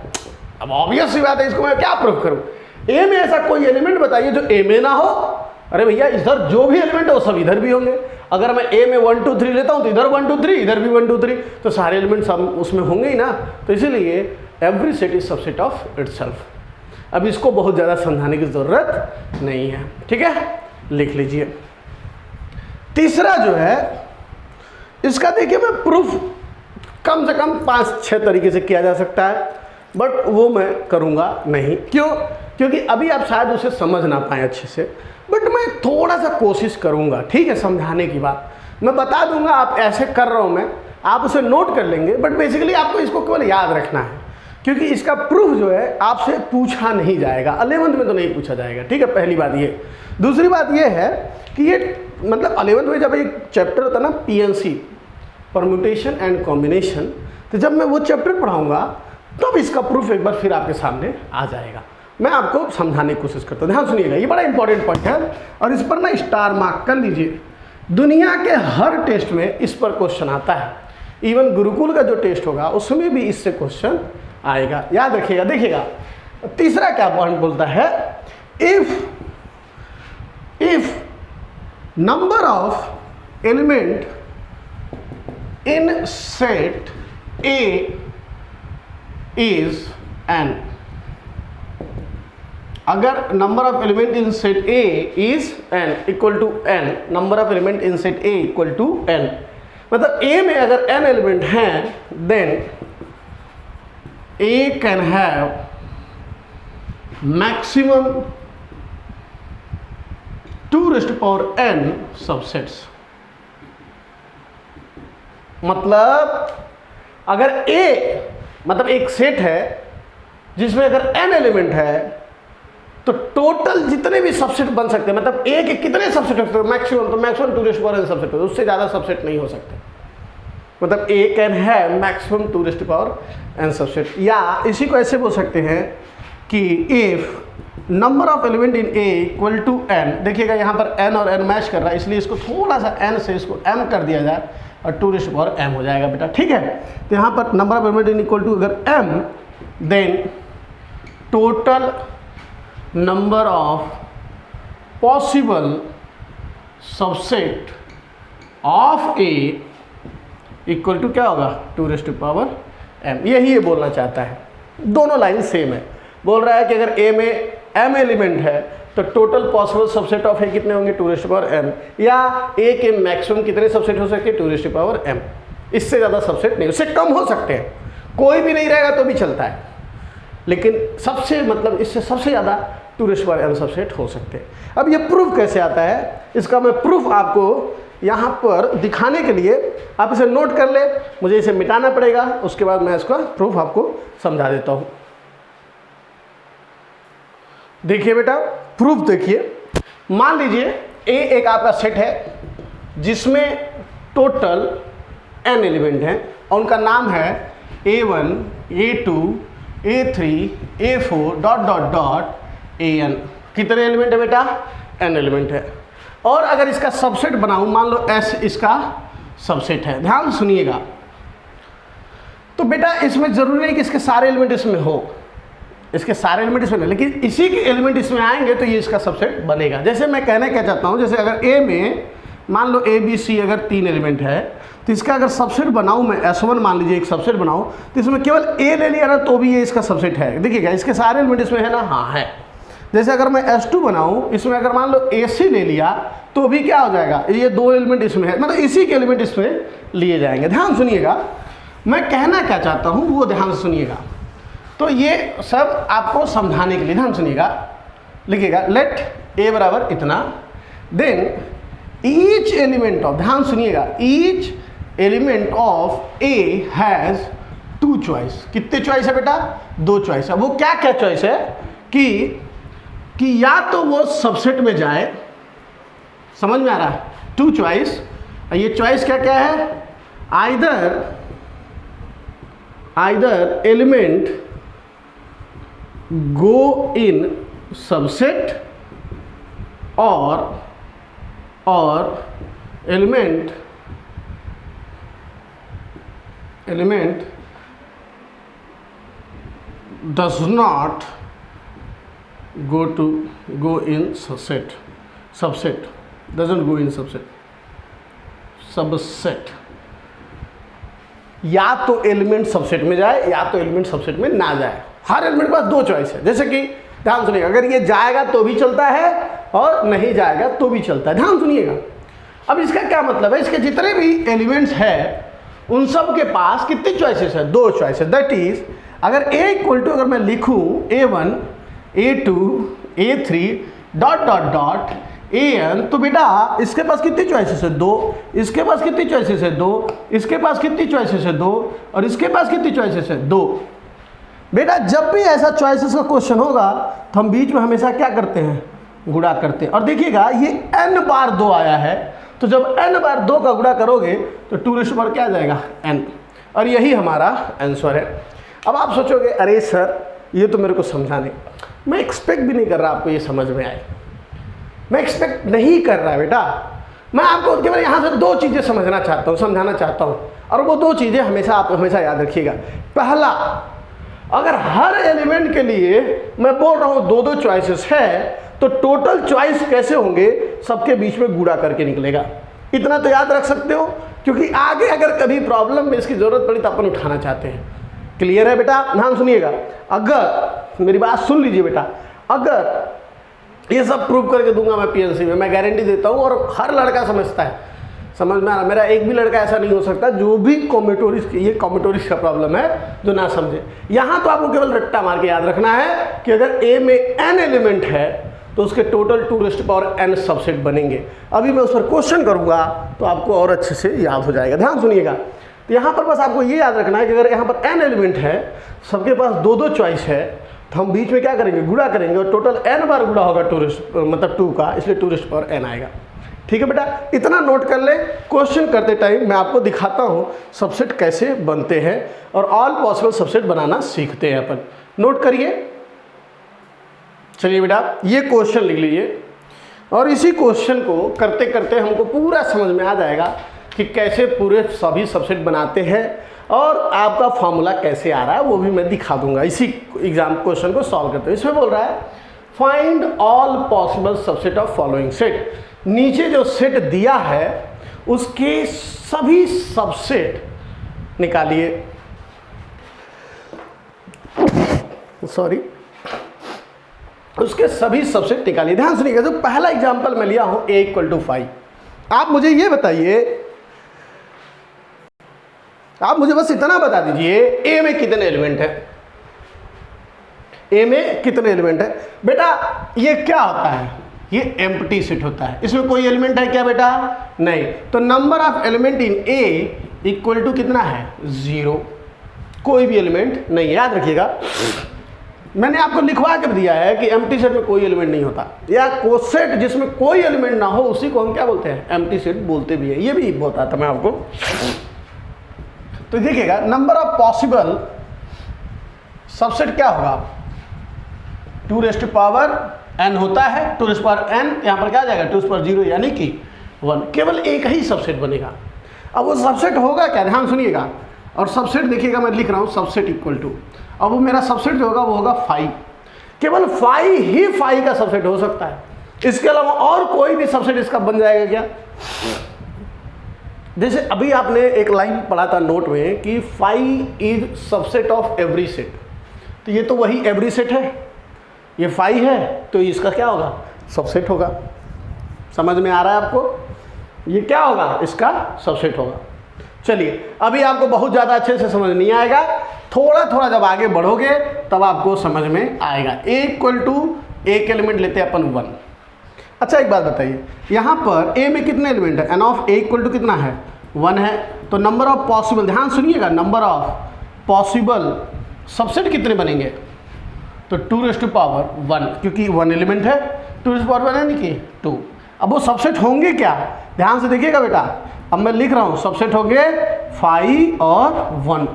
अब ऑब्वियस सी बात है, इसको मैं क्या प्रूफ करूं? ए में ऐसा कोई एलिमेंट बताइए जो ए में ना हो। अरे भैया, इधर जो भी एलिमेंट है वो सब इधर भी होंगे। अगर मैं ए में 1 2 3 लेता हूं तो इधर 1 2 3, इधर भी 1 2 3, तो सारे एलिमेंट सब उसमें होंगे ही ना। तो इसीलिए every set is subset of itself. अब इसको बहुत ज़्यादा समझाने की ज़रूरत नहीं है, ठीक है, लिख लीजिए। तीसरा जो है इसका देखिए, मैं प्रूफ कम से कम 5-6 तरीके से किया जा सकता है, बट वो मैं करूँगा नहीं। क्यों? क्योंकि अभी आप शायद उसे समझ ना पाए अच्छे से, बट मैं थोड़ा सा कोशिश करूँगा, ठीक है, समझाने की बात मैं बता दूंगा। आप ऐसे कर रहा हूँ मैं, आप उसे नोट कर लेंगे, बट बेसिकली आपको इसको केवल याद रखना है, क्योंकि इसका प्रूफ जो है आपसे पूछा नहीं जाएगा, 11th में तो नहीं पूछा जाएगा, ठीक है, पहली बात ये। दूसरी बात ये है कि ये मतलब 11th में जब एक चैप्टर होता है ना, PNC, परम्यूटेशन एंड कॉम्बिनेशन, तो जब मैं वो चैप्टर पढ़ाऊँगा तब इसका प्रूफ एक बार फिर आपके सामने आ जाएगा। मैं आपको समझाने की कोशिश करता हूँ। ध्यान सुनिएगा, ये बड़ा इंपॉर्टेंट पॉइंट है और इस पर ना स्टार मार्क कर लीजिए। दुनिया के हर टेस्ट में इस पर क्वेश्चन आता है। इवन गुरुकुल का जो टेस्ट होगा उसमें भी इससे क्वेश्चन आएगा, याद रखिएगा। देखिएगा तीसरा क्या पॉइंट बोलता है, if number of element in set A is n, अगर number of element in set A is n equal to n, number of element in set A equal to n, मतलब ए में अगर n एलिमेंट हैं then A can have maximum 2n subsets। मतलब अगर A मतलब एक सेट है जिसमें अगर n एलिमेंट है तो टोटल जितने भी सबसेट बन सकते हैं, मतलब A के कितने सबसेट हो सकते हैं, मैक्सिमम, तो मैक्सिमम 2n सबसेट हो, उससे ज़्यादा सबसेट नहीं हो सकते। मतलब A कैन है मैक्सिमम 2n सबसेट। या इसी को ऐसे बोल सकते हैं कि if number of element in A equal to n, देखिएगा यहाँ पर n और n मैच कर रहा है, इसलिए इसको थोड़ा सा n से इसको m कर दिया जाए और 2n हो जाएगा बेटा, ठीक है। तो यहाँ पर number of element in equal to अगर m, then total number of possible subset of A equal to क्या होगा, 2n। m, यही ये बोलना चाहता है। दोनों लाइन सेम है। बोल रहा है कि अगर a में m एलिमेंट है तो total possible subset of a कितने होंगे 2m, या a के मैक्सिमम कितने सबसेट हो सकते हैं 2m। इससे ज़्यादा सबसेट नहीं, उससे कम हो सकते हैं, कोई भी नहीं रहेगा तो भी चलता है, लेकिन सबसे मतलब इससे सबसे ज़्यादा 2m सबसेट हो सकते हैं। अब ये प्रूफ कैसे आता है, इसका मैं प्रूफ आपको यहाँ पर दिखाने के लिए, आप इसे नोट कर ले, मुझे इसे मिटाना पड़ेगा, उसके बाद मैं इसका प्रूफ आपको समझा देता हूँ। देखिए बेटा, प्रूफ देखिए। मान लीजिए ए एक आपका सेट है जिसमें टोटल n एलिमेंट हैं और उनका नाम है a1, a2, a3, a4 dot dot dot an। कितने एलिमेंट है बेटा, n एलिमेंट है। और अगर इसका सबसेट बनाऊं, मान लो S इसका सबसेट है, ध्यान सुनिएगा। तो बेटा इसमें जरूरी नहीं कि इसके सारे एलिमेंट इसमें हो, इसके सारे एलिमेंट इसमें नहीं, लेकिन इसी के एलिमेंट इसमें आएंगे तो ये इसका सबसेट बनेगा। जैसे मैं कहना क्या चाहता हूँ, जैसे अगर A में मान लो A B C अगर 3 एलिमेंट है तो इसका अगर सबसेट बनाऊं मैं S1, मान लीजिए एक सबसेट बनाऊं तो इसमें केवल A ले लिया ना तो भी ये इसका सबसेट है। देखिएगा इसके सारे एलिमेंट इसमें है ना, हाँ है। जैसे अगर मैं S2 बनाऊं, इसमें अगर मान लो AC ले लिया तो भी क्या हो जाएगा, ये 2 एलिमेंट इसमें है, मतलब इसी के एलिमेंट इसमें लिए जाएंगे। ध्यान सुनिएगा, मैं कहना क्या चाहता हूँ वो ध्यान से सुनिएगा। तो ये सब आपको समझाने के लिए ध्यान सुनिएगा। लिखिएगा लेट A बराबर इतना, देन ईच एलिमेंट ऑफ, ध्यान सुनिएगा, each element of A has 2 choice. कितने चॉइस है बेटा, 2 चॉइस है। वो क्या क्या चॉइस है कि या तो वो सबसेट में जाए, समझ में आ रहा है, 2 चॉइस। ये चॉइस क्या क्या है, आइदर एलिमेंट गो इन सबसेट और element does not go in subset doesn't go in subset. या तो एलिमेंट सबसेट में जाए या तो एलिमेंट सबसेट में ना जाए। हर एलिमेंट के पास 2 चॉइस है। जैसे कि ध्यान सुनिएगा, अगर ये जाएगा तो भी चलता है और नहीं जाएगा तो भी चलता है। ध्यान सुनिएगा, अब इसका क्या मतलब है, इसके जितने भी एलिमेंट्स हैं उन सब के पास कितनी चॉइसेस है, 2 चॉइसेस। दैट इज अगर A इक्वल टू, अगर मैं लिखूँ A1, A2, A3 dot dot dot AN, तो बेटा इसके पास कितनी चॉइसेस है, 2, इसके पास कितनी चॉइसेस है, 2, इसके पास कितनी चॉइसेस है, 2, और इसके पास कितनी चॉइसेस है, 2। बेटा जब भी ऐसा चॉइसेस का क्वेश्चन होगा तो हम बीच में हमेशा क्या करते हैं, गुणा करते हैं। और देखिएगा ये n बार 2 आया है, तो जब n बार 2 का गुणा करोगे तो 2 पर क्या आ जाएगा, n, और यही हमारा आंसर है। अब आप सोचोगे अरे सर ये तो मेरे को समझा नहीं, मैं एक्सपेक्ट भी नहीं कर रहा आपको ये समझ में आए, मैं एक्सपेक्ट नहीं कर रहा बेटा, मैं आपको केवल यहाँ से 2 चीज़ें समझना चाहता हूँ, समझाना चाहता हूँ, और वो 2 चीज़ें हमेशा आप हमेशा याद रखिएगा। पहला, अगर हर एलिमेंट के लिए मैं बोल रहा हूँ 2-2 चॉइसेस है तो टोटल चॉइस कैसे होंगे, सबके बीच में गुणा करके निकलेगा। इतना तो याद रख सकते हो, क्योंकि आगे अगर कभी प्रॉब्लम में इसकी ज़रूरत पड़ी तो अपन उठाना चाहते हैं। क्लियर है बेटा, ध्यान सुनिएगा। अगर मेरी बात सुन लीजिए बेटा, अगर ये सब प्रूव करके दूंगा मैं PNC में, मैं गारंटी देता हूँ, और हर लड़का समझता है, समझ में आ रहा, मेरा एक भी लड़का ऐसा नहीं हो सकता जो भी कॉम्बिनेटोरिक्स, ये कॉम्बिनेटोरिक्स का प्रॉब्लम है, जो ना समझे। यहाँ तो आपको केवल रट्टा मार के याद रखना है कि अगर A में n एलिमेंट है तो उसके टोटल 2n सबसेट बनेंगे। अभी मैं उस पर क्वेश्चन करूँगा तो आपको और अच्छे से याद हो जाएगा। ध्यान सुनिएगा, तो यहाँ पर बस आपको ये याद रखना है कि अगर यहाँ पर n एलिमेंट है, सबके पास 2-2 चॉइस है, तो हम बीच में क्या करेंगे, गुणा करेंगे, और टोटल n बार गुणा होगा 2 का, इसलिए 2n आएगा। ठीक है बेटा, इतना नोट कर ले। क्वेश्चन करते टाइम मैं आपको दिखाता हूँ सबसेट कैसे बनते हैं, और ऑल पॉसिबल सबसेट बनाना सीखते हैं अपन। नोट करिए, चलिए बेटा ये क्वेश्चन लिख लीजिए, और इसी क्वेश्चन को करते करते हमको पूरा समझ में आ जाएगा कि कैसे पूरे सभी सबसेट बनाते हैं, और आपका फॉर्मूला कैसे आ रहा है वो भी मैं दिखा दूंगा इसी एग्जाम क्वेश्चन को सॉल्व करते हुए। इसमें बोल रहा है find all possible subset of following set. नीचे जो सेट दिया है उसके सभी सबसेट निकालिए। सॉरी, उसके सभी सबसेट निकालिए। ध्यान सुनिएगा, जो पहला एग्जांपल मैं लिया हूं a = 5, आप मुझे ये बताइए, आप मुझे बस इतना बता दीजिए a में कितने एलिमेंट है, a में कितने एलिमेंट है। बेटा ये क्या होता है, ये एम्प्टी सेट होता है, इसमें कोई एलिमेंट है क्या बेटा, नहीं। तो number of element in a equal to कितना है, 0, कोई भी एलिमेंट नहीं है। याद रखिएगा, मैंने आपको लिखवा कर दिया है कि एम्प्टी सेट में कोई एलिमेंट नहीं होता, या कोसेट जिसमें कोई एलिमेंट ना हो उसी को हम क्या बोलते हैं, एम्प्टी सेट बोलते भी है। ये भी बताता मैं आपको। तो देखिएगा, नंबर ऑफ पॉसिबल सबसेट क्या होगा, 2n होता है, 2n यहाँ पर क्या आ जाएगा, 2 यानी कि 1, केवल एक ही सबसेट बनेगा। अब वो सबसेट होगा क्या, ध्यान सुनिएगा, और सबसेट देखिएगा मैं लिख रहा हूँ सबसेट इक्वल टू, अब वो मेरा सबसेट जो होगा वो होगा 5, केवल 5 ही 5 का सबसेट हो सकता है, इसके अलावा और कोई भी सबसेट इसका बन जाएगा क्या। जैसे अभी आपने एक लाइन पढ़ा था नोट में कि 5 is subset of every set, तो ये तो वही एवरी सेट है, ये 5 है तो इसका क्या होगा, सबसेट होगा। समझ में आ रहा है आपको, ये क्या होगा, इसका सबसेट होगा। चलिए, अभी आपको बहुत ज़्यादा अच्छे से समझ नहीं आएगा, थोड़ा थोड़ा जब आगे बढ़ोगे तब आपको समझ में आएगा। a इक्वल टू एक एलिमेंट लेते हैं अपन 1। अच्छा एक बात बताइए, यहाँ पर a में कितने एलिमेंट है, n of a equal to कितना है, 1 है। तो नंबर ऑफ पॉसिबल, ध्यान सुनिएगा, नंबर ऑफ पॉसिबल सबसेट कितने बनेंगे, तो 2⁻1, क्योंकि 1 एलिमेंट है, 2⁻1 यानी कि 2। अब वो सबसेट होंगे क्या, ध्यान से देखिएगा बेटा, अब मैं लिख रहा हूँ सबसेट होंगे 5 और 1।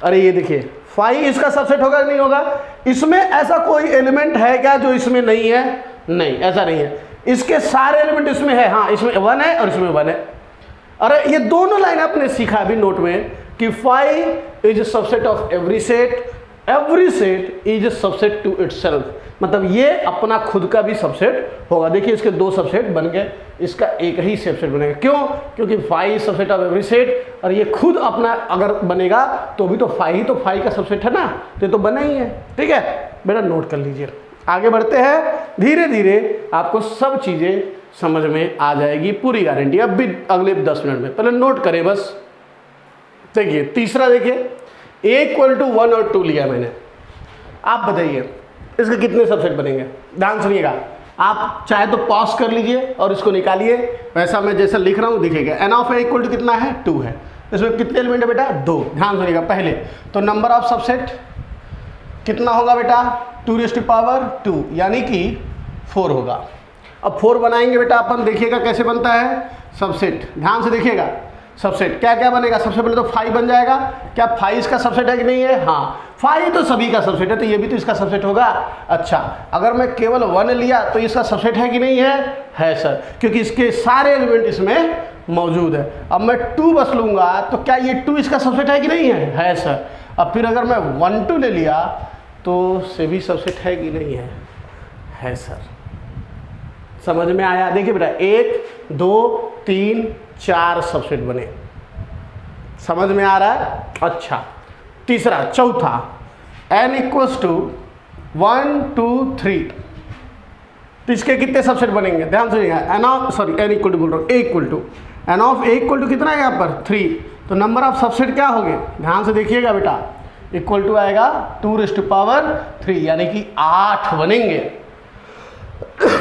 अरे ये देखिए 5 इसका सबसेट होगा कि नहीं होगा, इसमें ऐसा कोई एलिमेंट है क्या जो इसमें नहीं है, नहीं ऐसा नहीं है, इसके सारे एलिमेंट इसमें है, हाँ इसमें 1 है और इसमें 1 है। अरे ये दोनों लाइन आपने सीखा अभी नोट में कि 5 is subset of every set is subset to itself, मतलब ये अपना खुद का भी सबसेट होगा। देखिए इसके 2 सबसेट बन गए, इसका एक ही सबसेट बनेगा, क्यों, क्योंकि 5 सबसेट ऑफ एवरी सेट, और ये खुद अपना अगर बनेगा तो भी तो 5 ही तो 5 का सबसेट है ना, तो ये तो बना ही है। ठीक है बेटा, नोट कर लीजिए। आगे बढ़ते हैं, धीरे धीरे आपको सब चीज़ें समझ में आ जाएगी, पूरी गारंटी, अब भी अगले 10 मिनट में। पहले नोट करें बस। देखिए तीसरा, देखिए a इक्वल टू 1 और 2 लिया मैंने, आप बताइए इसके कितने सबसेट बनेंगे। ध्यान सुनिएगा, आप चाहे तो पॉज कर लीजिए और इसको निकालिए, वैसा मैं जैसा लिख रहा हूँ दिखेगा। n of a equal to कितना है, 2 है, इसमें कितने एलिमेंट है बेटा, 2। ध्यान सुनिएगा, पहले तो नंबर ऑफ सबसेट कितना होगा बेटा, 2⁻2 यानी कि 4 होगा। अब 4 बनाएंगे बेटा अपन, देखिएगा कैसे बनता है सबसेट, ध्यान से देखिएगा। सबसेट क्या क्या बनेगा, सबसे पहले तो 5 बन जाएगा, क्या 5 इसका सबसेट है कि नहीं है, हाँ 5 तो सभी का सबसेट है, तो ये भी तो इसका सबसेट होगा। अच्छा, अगर मैं केवल 1 लिया तो इसका सबसेट है कि नहीं है सर, क्योंकि इसके सारे एलिमेंट इसमें मौजूद है। अब मैं 2 बस लूँगा तो क्या ये 2 इसका सबसेट है कि नहीं है सर। अब फिर अगर मैं 1 2 ले लिया तो से भी सबसेट है कि नहीं है सर। समझ में आया, देखिए बेटा 1 2 3 4 सबसेट बने, समझ में आ रहा है। अच्छा तीसरा, चौथा, n इक्वल्स टू 1 2 3, तो इसके कितने सबसेट बनेंगे, ध्यान सुनिएगा। n इक्वल टू बोल रहा हूँ, a equal to n of a equal to कितना है यहाँ पर 3, तो नंबर ऑफ सबसेट क्या होंगे, ध्यान से देखिएगा बेटा, इक्वल टू आएगा 2⁻3 यानी कि 8 बनेंगे।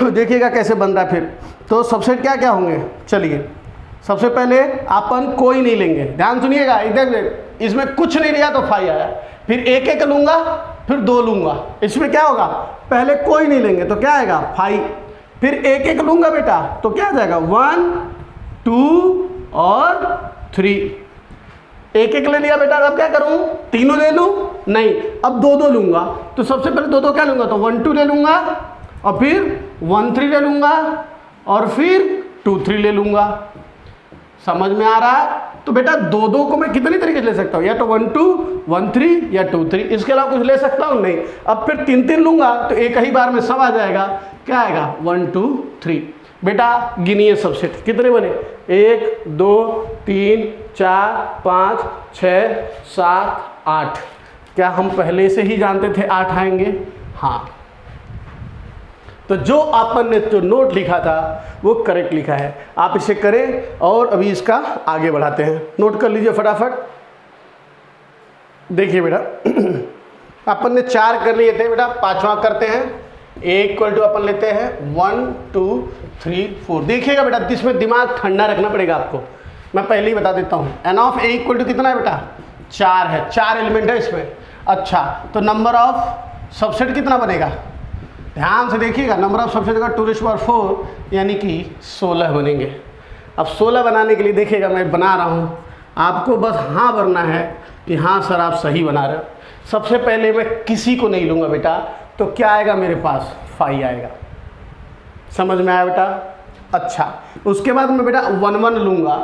देखिएगा कैसे बन रहा है फिर, तो सबसेट क्या क्या होंगे। चलिए सबसे पहले अपन कोई नहीं लेंगे, ध्यान सुनिएगा, इधर इसमें कुछ नहीं लिया तो 5 आया, फिर एक एक लूँगा, फिर 2 लूँगा, इसमें क्या होगा, पहले कोई नहीं लेंगे तो क्या आएगा 5, फिर एक एक लूँगा बेटा तो क्या आ जाएगा 1 2 और 3, एक एक ले लिया बेटा, अब क्या करूँ, तीनों ले लूँ, नहीं अब 2 2 लूँगा, तो सबसे पहले 2 2 क्या लूँगा, तो 1 2 ले लूँगा, और फिर 1 3 ले लूँगा, और फिर 2 3 ले लूँगा। समझ में आ रहा है। तो बेटा 2 2 को मैं कितनी तरीके से ले सकता हूँ, या तो 1 2 1 3 या 2 3, इसके अलावा कुछ ले सकता हूँ नहीं। अब फिर 3 3 लूँगा तो एक ही बार में सब आ जाएगा, क्या आएगा 1 2 3। बेटा गिनिए सबसेट कितने बने, 1 2 3 4 5 6 7 8, क्या हम पहले से ही जानते थे 8 आएंगे? हाँ, तो जो आपन ने जो नोट लिखा था वो करेक्ट लिखा है। आप इसे करें और अभी इसका आगे बढ़ाते हैं। नोट कर लीजिए फटाफट। देखिए बेटा, अपन ने 4 कर लिए थे बेटा, 5वां करते हैं। A इक्वल टू अपन लेते हैं 1 2 3 4। देखिएगा बेटा, इसमें दिमाग ठंडा रखना पड़ेगा आपको, मैं पहले ही बता देता हूँ। N of A equal to कितना है बेटा? 4 है, 4 एलिमेंट है इसमें। अच्छा, तो नंबर ऑफ सबसेट कितना बनेगा? ध्यान से देखिएगा, नंबर ऑफ सबसेट का 2⁴ यानी कि 16 बनेंगे। अब 16 बनाने के लिए देखिएगा मैं बना रहा हूँ, आपको बस हाँ भरना है कि हाँ सर आप सही बना रहे हो। सबसे पहले मैं किसी को नहीं लूँगा बेटा, तो क्या आएगा मेरे पास? 5 आएगा। समझ में आया बेटा? अच्छा, उसके बाद मैं बेटा 1 1 लूँगा,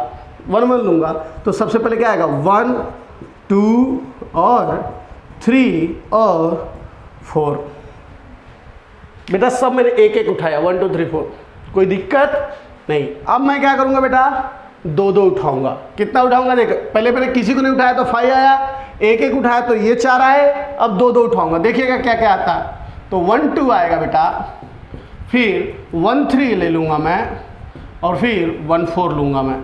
1 1 लूँगा तो सबसे पहले क्या आएगा? 1 2 और 3 और 4। बेटा सब मैंने एक एक उठाया, 1 2 3 4, कोई दिक्कत नहीं। अब मैं क्या करूँगा बेटा? 2 2 उठाऊँगा। कितना उठाऊँगा? देख, पहले मैंने किसी को नहीं उठाया तो 5 आया, एक एक उठाया तो ये 4 आए, अब 2 2 उठाऊँगा। देखिएगा क्या क्या आता है। तो 1 2 आएगा बेटा, फिर 1 3 ले लूँगा मैं, और फिर 1 4 लूँगा मैं।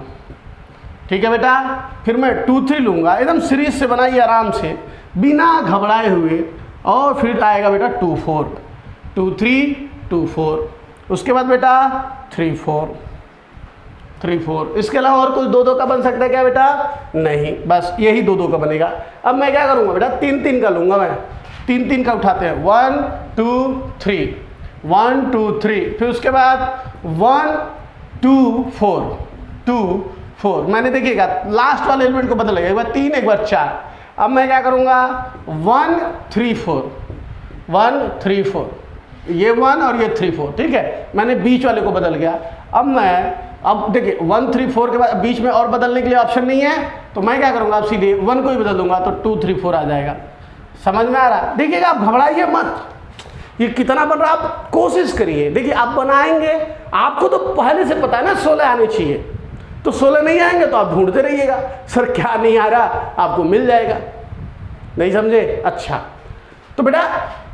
ठीक है बेटा, फिर मैं 2 3 लूँगा। एकदम सीरीज से बनाइए आराम से, बिना घबराए हुए। और फिर आएगा बेटा 2 4, 2 3 2 4। उसके बाद बेटा 3 4 3 4। इसके अलावा और कुछ 2 2 का बन सकता है क्या बेटा? नहीं, बस यही 2 2 का बनेगा। अब मैं क्या करूँगा बेटा? 3 3 का लूँगा मैं, 3 3 का उठाते हैं। 1 2 3, 1 2 3। फिर उसके बाद 1 2 4, 2 4। मैंने देखिएगा लास्ट वाले एलिमेंट को बदलेगा, एक बार 3 एक बार 4। अब मैं क्या करूँगा? 1 3 4, 1 3 4, ये 1 और ये 3 4। ठीक है, मैंने बीच वाले को बदल गया। अब देखिए 1 3 4 के बाद बीच में और बदलने के लिए ऑप्शन नहीं है, तो मैं क्या करूँगा? अब सीधे 1 को ही बदल दूंगा तो 2 3 4 आ जाएगा। समझ में आ रहा? देखिएगा, आप घबराइए मत, ये कितना बन रहा है आप कोशिश करिए। देखिए आप बनाएंगे, आपको तो पहले से पता है ना 16 आने चाहिए, तो 16 नहीं आएंगे तो आप ढूंढते रहिएगा सर क्या नहीं आ रहा, आपको मिल जाएगा। नहीं समझे? अच्छा, तो बेटा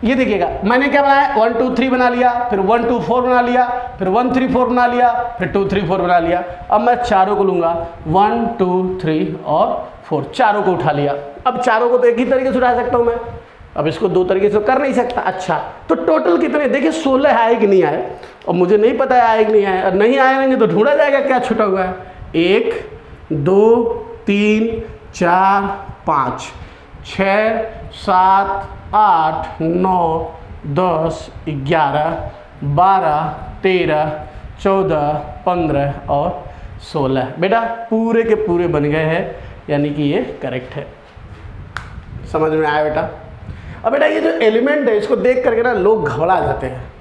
ये देखिएगा, मैंने क्या बनाया? 1 2 3 बना लिया, फिर 1 2 4 बना लिया, फिर 1 3 4 बना लिया, फिर 2 3 4 बना लिया। अब मैं चारों को लूँगा, 1 2 3 और 4, चारों को उठा लिया। अब चारों को तो एक ही तरीके से उठा सकता हूँ मैं, अब इसको 2 तरीके से कर नहीं सकता। अच्छा, तो टोटल कितने? देखिए 16 आए कि नहीं आए, और मुझे नहीं पता है आए कि नहीं आए, और नहीं आएंगे तो ढूंढा जाएगा क्या छूटा हुआ है। 1 2 3 4 5 6 7 8 9 10 11 12 13 14 15 और 16। बेटा पूरे के पूरे बन गए हैं, यानी कि ये करेक्ट है। समझ में आया बेटा? अब बेटा ये जो एलिमेंट है इसको देख करके ना लोग घबरा जाते हैं।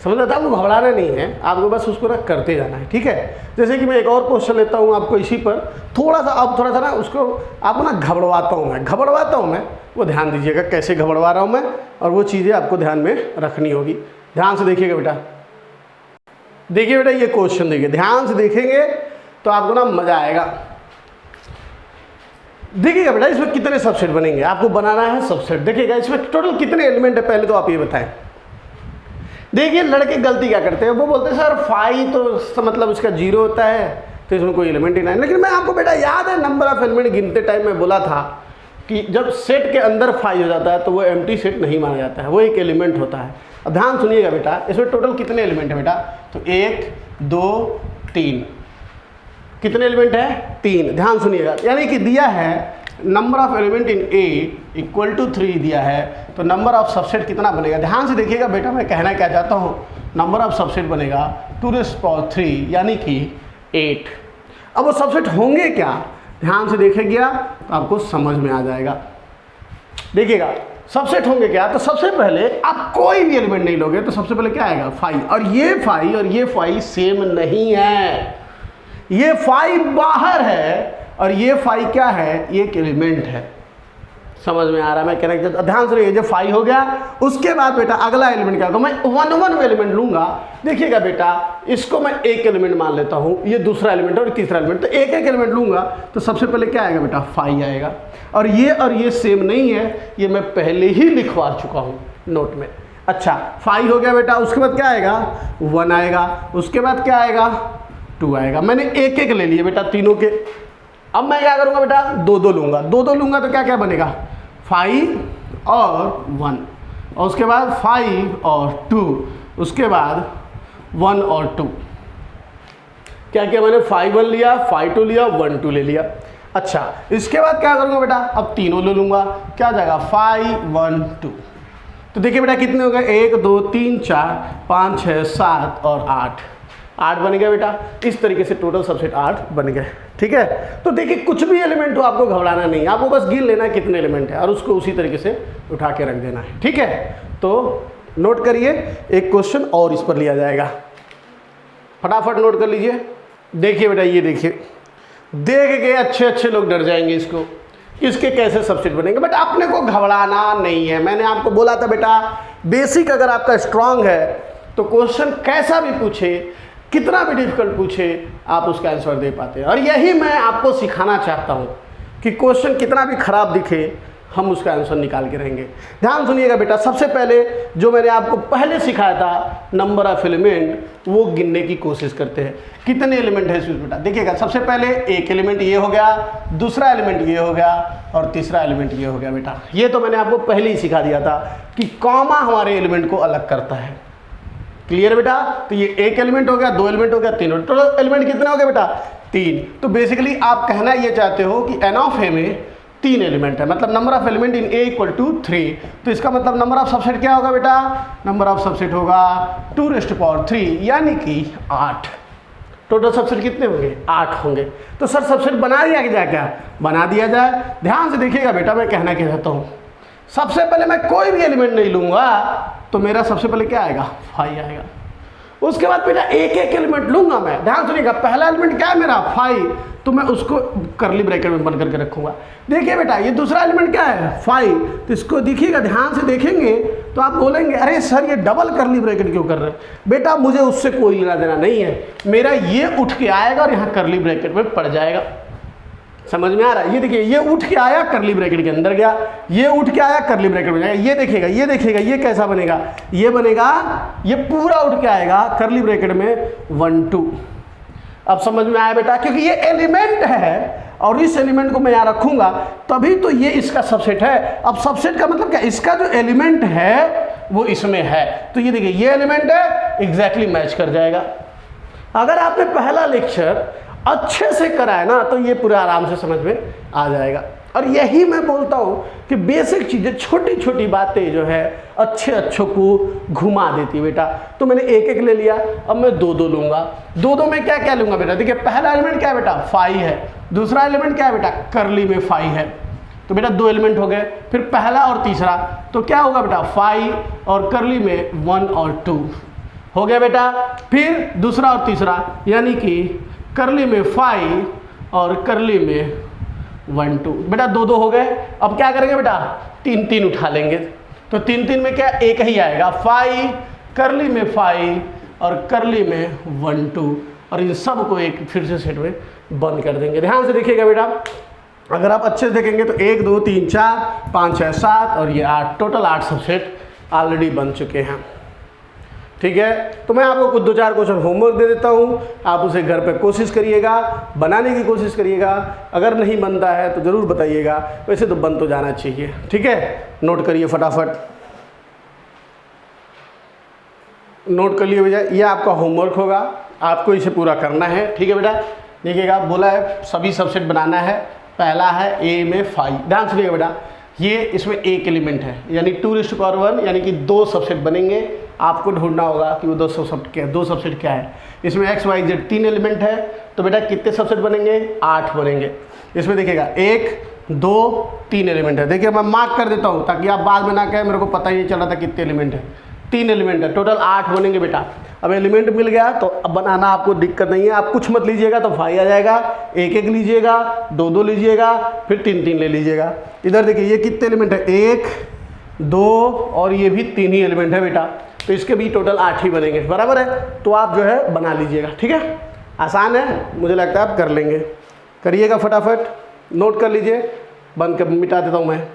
समझ आता है? आपको घबराना नहीं है, आपको बस उसको ना करते जाना है। ठीक है, जैसे कि मैं एक और क्वेश्चन लेता हूँ आपको इसी पर, थोड़ा सा ना उसको आपको ना घबरवाता हूँ मैं, वो ध्यान दीजिएगा कैसे घबरवा रहा हूँ मैं, और वो चीज़ें आपको ध्यान में रखनी होगी। ध्यान से देखिएगा बेटा। देखिए बेटा ये क्वेश्चन देखिए, ध्यान से देखेंगे तो आपको ना मज़ा आएगा। देखिएगा बेटा इसमें कितने सबसेट बनेंगे, आपको बनाना है सबसेट। देखिएगा इसमें टोटल कितने एलिमेंट है, पहले तो आप ये बताएं। देखिए लड़के गलती क्या करते हैं, वो बोलते हैं सर 5 तो मतलब इसका 0 होता है, तो इसमें कोई एलिमेंट ही नहीं। लेकिन मैं आपको बेटा याद है नंबर ऑफ एलिमेंट गिनते टाइम में बोला था कि जब सेट के अंदर 5 हो जाता है तो वो एम्प्टी सेट नहीं माना जाता है, वो एक एलिमेंट होता है। अब ध्यान सुनिएगा बेटा, इसमें टोटल कितने एलिमेंट है बेटा? तो 1 2 3, कितने एलिमेंट है? 3। ध्यान सुनिएगा, यानी कि दिया है number of element in A equal to 3 दिया है, तो नंबर ऑफ सबसेट कितना बनेगा? ध्यान से देखिएगा बेटा, मैं कहना क्या चाहता हूँ, नंबर ऑफ सबसेट बनेगा 2⁻³ यानी कि 8। अब वो सबसेट होंगे क्या? ध्यान से देखेगा तो आपको समझ में आ जाएगा। देखिएगा सबसेट होंगे क्या, तो सबसे पहले आप कोई भी एलिमेंट नहीं लोगे तो सबसे पहले क्या आएगा? 5, और ये 5 और ये 5 सेम नहीं है, ये 5 बाहर है और ये 5 क्या है? ये एक एलिमेंट है। समझ में आ रहा है मैं कहना चाहता हूं? ध्यान से रहिए, जब 5 हो गया उसके बाद बेटा अगला एलिमेंट क्या होगा, मैं 1 1 एलिमेंट लूंगा। देखिएगा बेटा, इसको मैं एक एलिमेंट मान लेता हूं, ये दूसरा एलिमेंट और तीसरा एलिमेंट, तो एक एक एलिमेंट लूंगा तो सबसे पहले क्या आएगा बेटा 5 आएगा। और ये सेम नहीं है, ये मैं पहले ही लिखवा चुका हूं नोट में। अच्छा 5 हो गया बेटा, उसके बाद क्या आएगा 1 आएगा, उसके बाद क्या आएगा 2 आएगा। मैंने एक एक ले लिए बेटा तीनों के। अब मैं क्या करूंगा बेटा 2 लूंगा, 2 लूंगा तो क्या क्या बनेगा 5 और 1, और उसके बाद 5 और 2, उसके बाद 1 और 2। क्या क्या मैंने 5 1 लिया, 5 2 लिया, 1 2 ले लिया। अच्छा इसके बाद क्या करूंगा बेटा, अब तीनों ले लूंगा, क्या हो जाएगा 5 1 2। तो देखिए बेटा कितने हो गए 1 2 3 4 5 6 7 और 8 बन गया बेटा। इस तरीके से टोटल सबसेट 8 बन गए। ठीक है, तो देखिए कुछ भी एलिमेंट हो आपको घबराना नहीं, आपको बस गिन लेना है कितने एलिमेंट है और उसको उसी तरीके से उठा के रख देना है। ठीक है, तो नोट करिए, एक क्वेश्चन और इस पर लिया जाएगा, फटाफट नोट कर लीजिए। देखिए बेटा, ये देखिए, देख के अच्छे लोग डर जाएंगे इसको, इसके कैसे सबसेट बनेंगे, बट अपने को घबराना नहीं है। मैंने आपको बोला था बेटा, बेसिक अगर आपका स्ट्रांग है तो क्वेश्चन कैसा भी पूछे, कितना भी डिफिकल्ट पूछे, आप उसका आंसर दे पाते हैं। और यही मैं आपको सिखाना चाहता हूँ कि क्वेश्चन कितना भी खराब दिखे, हम उसका आंसर निकाल के रहेंगे। ध्यान सुनिएगा बेटा, सबसे पहले जो मैंने आपको पहले सिखाया था नंबर ऑफ एलिमेंट, वो गिनने की कोशिश करते हैं। कितने एलिमेंट है इसमें बेटा, देखिएगा सबसे पहले एक एलिमेंट ये हो गया, दूसरा एलिमेंट ये हो गया और तीसरा एलिमेंट ये हो गया बेटा। ये तो मैंने आपको पहले ही सिखा दिया था कि कॉमा हमारे एलिमेंट को अलग करता है। क्लियर बेटा, तो ये एक एलिमेंट हो गया, 2 एलिमेंट हो गया, 3, टोटल एलिमेंट कितने हो गए बेटा 3। तो बेसिकली आप कहना ये चाहते हो कि एन ऑफ ए में 3 एलिमेंट है, मतलब number of element in A equal to 3। तो इसका मतलब नंबर ऑफ सबसेट क्या होगा बेटा, नंबर ऑफ सबसेट होगा 2⁻3 यानी कि 8। टोटल सबसेट कितने होंगे 8 होंगे। तो सर सबसेट बना दिया जाए, क्या बना दिया जाए। ध्यान से देखिएगा बेटा, मैं कहना क्या चाहता हूँ, सबसे पहले मैं कोई भी एलिमेंट नहीं लूंगा तो मेरा सबसे पहले क्या आएगा 5 आएगा। उसके बाद बेटा एक एक एलिमेंट लूंगा मैं। ध्यान सुनिएगा, पहला एलिमेंट क्या है मेरा 5, तो मैं उसको करली ब्रैकेट में बंद करके रखूंगा। देखिए बेटा, ये दूसरा एलिमेंट क्या है 5, तो इसको देखिएगा, ध्यान से देखेंगे तो आप बोलेंगे अरे सर ये डबल करली ब्रैकेट क्यों कर रहे हैं। बेटा मुझे उससे कोई लेना देना नहीं है, मेरा ये उठ के आएगा और यहाँ करली ब्रैकेट में पड़ जाएगा। समझ में आ रहा है, ये देखिए, ये उठ के आया करली ब्रैकेट के अंदर गया, ये उठ के आया करली ब्रैकेट में जाएगा। ये देखिएगा, ये देखिएगा, ये कैसा बनेगा, ये बनेगा, ये पूरा उठ के आएगा करली ब्रैकेट में 1 2। अब समझ में आया बेटा, क्योंकि ये एलिमेंट है और इस एलिमेंट को मैं यहाँ रखूंगा तभी तो ये इसका सबसेट है। अब सबसेट का मतलब क्या, इसका जो एलिमेंट है वो इसमें है, तो ये देखिए ये एलिमेंट है, एग्जैक्टली मैच कर जाएगा। अगर आपने पहला लेक्चर अच्छे से करा है ना तो ये पूरा आराम से समझ में आ जाएगा। और यही मैं बोलता हूँ कि बेसिक चीज़ें, छोटी छोटी बातें जो है अच्छों को घुमा देती है बेटा। तो मैंने एक एक ले लिया, अब मैं 2 लूँगा। 2 में क्या क्या लूँगा बेटा, देखिए पहला एलिमेंट क्या है बेटा 5 है, दूसरा एलिमेंट क्या है बेटा करली में 5 है, तो बेटा 2 एलिमेंट हो गए। फिर पहला और तीसरा, तो क्या होगा बेटा 5 और करली में 1 और 2 हो गया बेटा। फिर दूसरा और तीसरा यानी कि करली में 5 और करली में 1 2, बेटा 2 हो गए। अब क्या करेंगे बेटा 3 उठा लेंगे, तो 3 में क्या एक ही आएगा 5 करली में 5 और करली में 1 2, और इन सब को एक फिर से सेट में बंद कर देंगे। ध्यान से देखिएगा बेटा, अगर आप अच्छे से देखेंगे तो 1 2 3 4 5 6 7 और ये 8, टोटल 8 सबसेट ऑलरेडी बन चुके हैं। ठीक है, तो मैं आपको कुछ 2-4 क्वेश्चन होमवर्क दे देता हूँ, आप उसे घर पे कोशिश करिएगा, बनाने की कोशिश करिएगा। अगर नहीं बनता है तो ज़रूर बताइएगा, वैसे तो बन तो जाना चाहिए। ठीक है, नोट करिए फटाफट, नोट कर लिए भैया, ये आपका होमवर्क होगा, आपको इसे पूरा करना है। ठीक है बेटा, देखिएगा बोला है सभी सबसेट बनाना है। पहला है ए में 5, ध्यान सुनिएगा बेटा, ये इसमें एक एलिमेंट है यानी 2⁻1 यानी कि 2 सबसेट बनेंगे। आपको ढूंढना होगा कि वो 2 सबसेट क्या है। इसमें x y z 3 एलिमेंट है, तो बेटा कितने सबसेट बनेंगे 8 बनेंगे। इसमें देखिएगा 1 2 3 एलिमेंट है। देखिए मैं मार्क कर देता हूँ ताकि आप बाद में ना कहें मेरे को पता ही नहीं चल रहा था कितने एलिमेंट है। 3 एलिमेंट है, टोटल 8 बनेंगे बेटा। अब एलिमेंट मिल गया तो अब बनाना आपको दिक्कत नहीं है, आप कुछ मत लीजिएगा तो 5 आ जाएगा, एक एक लीजिएगा, 2 लीजिएगा, फिर 3 ले लीजिएगा। इधर देखिए ये कितने एलिमेंट है, 1 2 और ये भी 3 ही एलिमेंट है बेटा, तो इसके भी टोटल 8 ही बनेंगे, बराबर है। तो आप जो है बना लीजिएगा, ठीक है, आसान है, मुझे लगता है आप कर लेंगे। करिएगा फटाफट, नोट कर लीजिए, बंद कर मिटा देता हूँ मैं।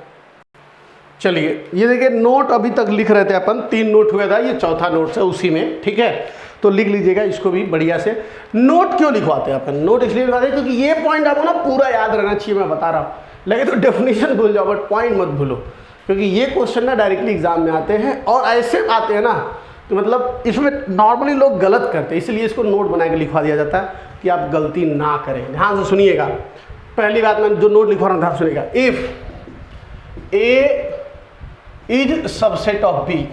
चलिए ये देखिए नोट अभी तक लिख रहे थे अपन, 3 नोट हुआ था, ये चौथा नोट है उसी में, ठीक है। तो लिख लीजिएगा इसको भी बढ़िया से। नोट क्यों लिखवाते हैं अपन, नोट इसलिए लिखवाते हैं क्योंकि ये पॉइंट आपको ना पूरा याद रहना चाहिए, मैं बता रहा हूँ। लेकिन तो डेफिनेशन भूल जाओ बट पॉइंट मत भूलो, क्योंकि ये क्वेश्चन ना डायरेक्टली एग्जाम में आते हैं और ऐसे आते हैं ना, तो मतलब इसमें नॉर्मली लोग गलत करते हैं, इसलिए इसको नोट बना के लिखवा दिया जाता है कि आप गलती ना करें। ध्यान से सुनिएगा, पहली बात मैं जो नोट लिखवा रहा हूँ ध्यान सुनिएगा। If A is subset of B,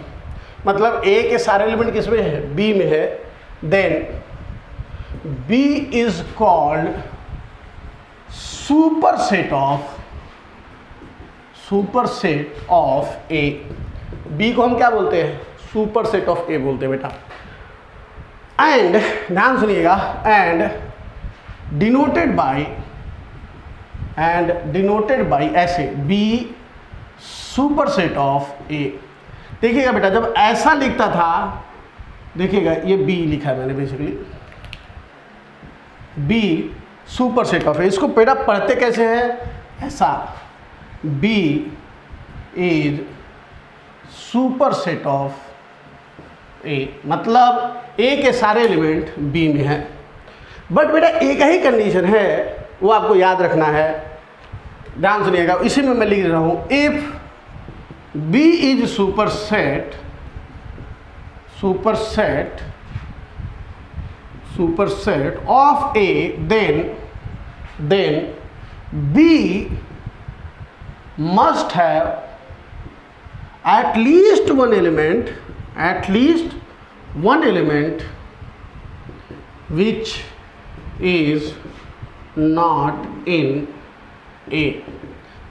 मतलब ए के सारे एलिमेंट किसमें है, बी में है, then B is called superset of A. B को हम क्या बोलते हैं, सुपरसेट ऑफ ए बोलते हैं बेटा। एंड ध्यान सुनिएगा, एंड डिनोटेड बाय ऐसे, बी सुपरसेट ऑफ ए। देखिएगा बेटा जब ऐसा लिखता था, देखिएगा ये बी लिखा है मैंने बेसिकली, बी सुपरसेट ऑफ ए। इसको बेटा पढ़ते कैसे हैं, ऐसा, B is superset of A, मतलब ए के सारे एलिमेंट बी में है। बट बेटा एक ही कंडीशन है, वो आपको याद रखना है, ध्यान सुनिएगा, इसी में मैं लिख रहा हूं, if B is superset of A, then B must have at least one element which is not in A,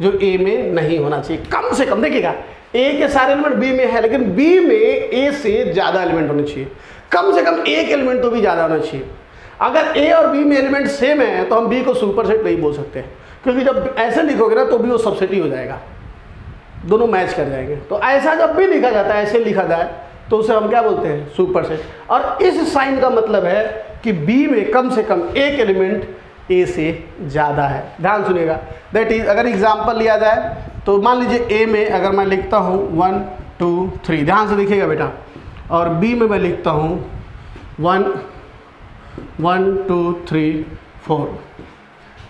जो A में नहीं होना चाहिए, कम से कम। देखिएगा A के सारे एलिमेंट B में है, लेकिन B में A से ज़्यादा एलिमेंट होने चाहिए, कम से कम एक एलिमेंट तो भी ज़्यादा होना चाहिए। अगर A और B में एलिमेंट सेम है तो हम B को सुपरसेट नहीं बोल सकते, क्योंकि जब ऐसे लिखोगे ना तो भी वो सबसेट ही हो जाएगा, दोनों मैच कर जाएंगे। तो ऐसा जब भी लिखा जाता है, ऐसे लिखा जाए तो उसे हम क्या बोलते हैं, सुपरसेट। और इस साइन का मतलब है कि बी में कम से कम एक एलिमेंट ए से ज़्यादा है। ध्यान सुनिएगा, दैट इज, अगर एग्जाम्पल लिया जाए तो मान लीजिए ए में अगर मैं लिखता हूँ 1 2 3, ध्यान से देखिएगा बेटा, और बी में मैं लिखता हूँ 1 2 3 4,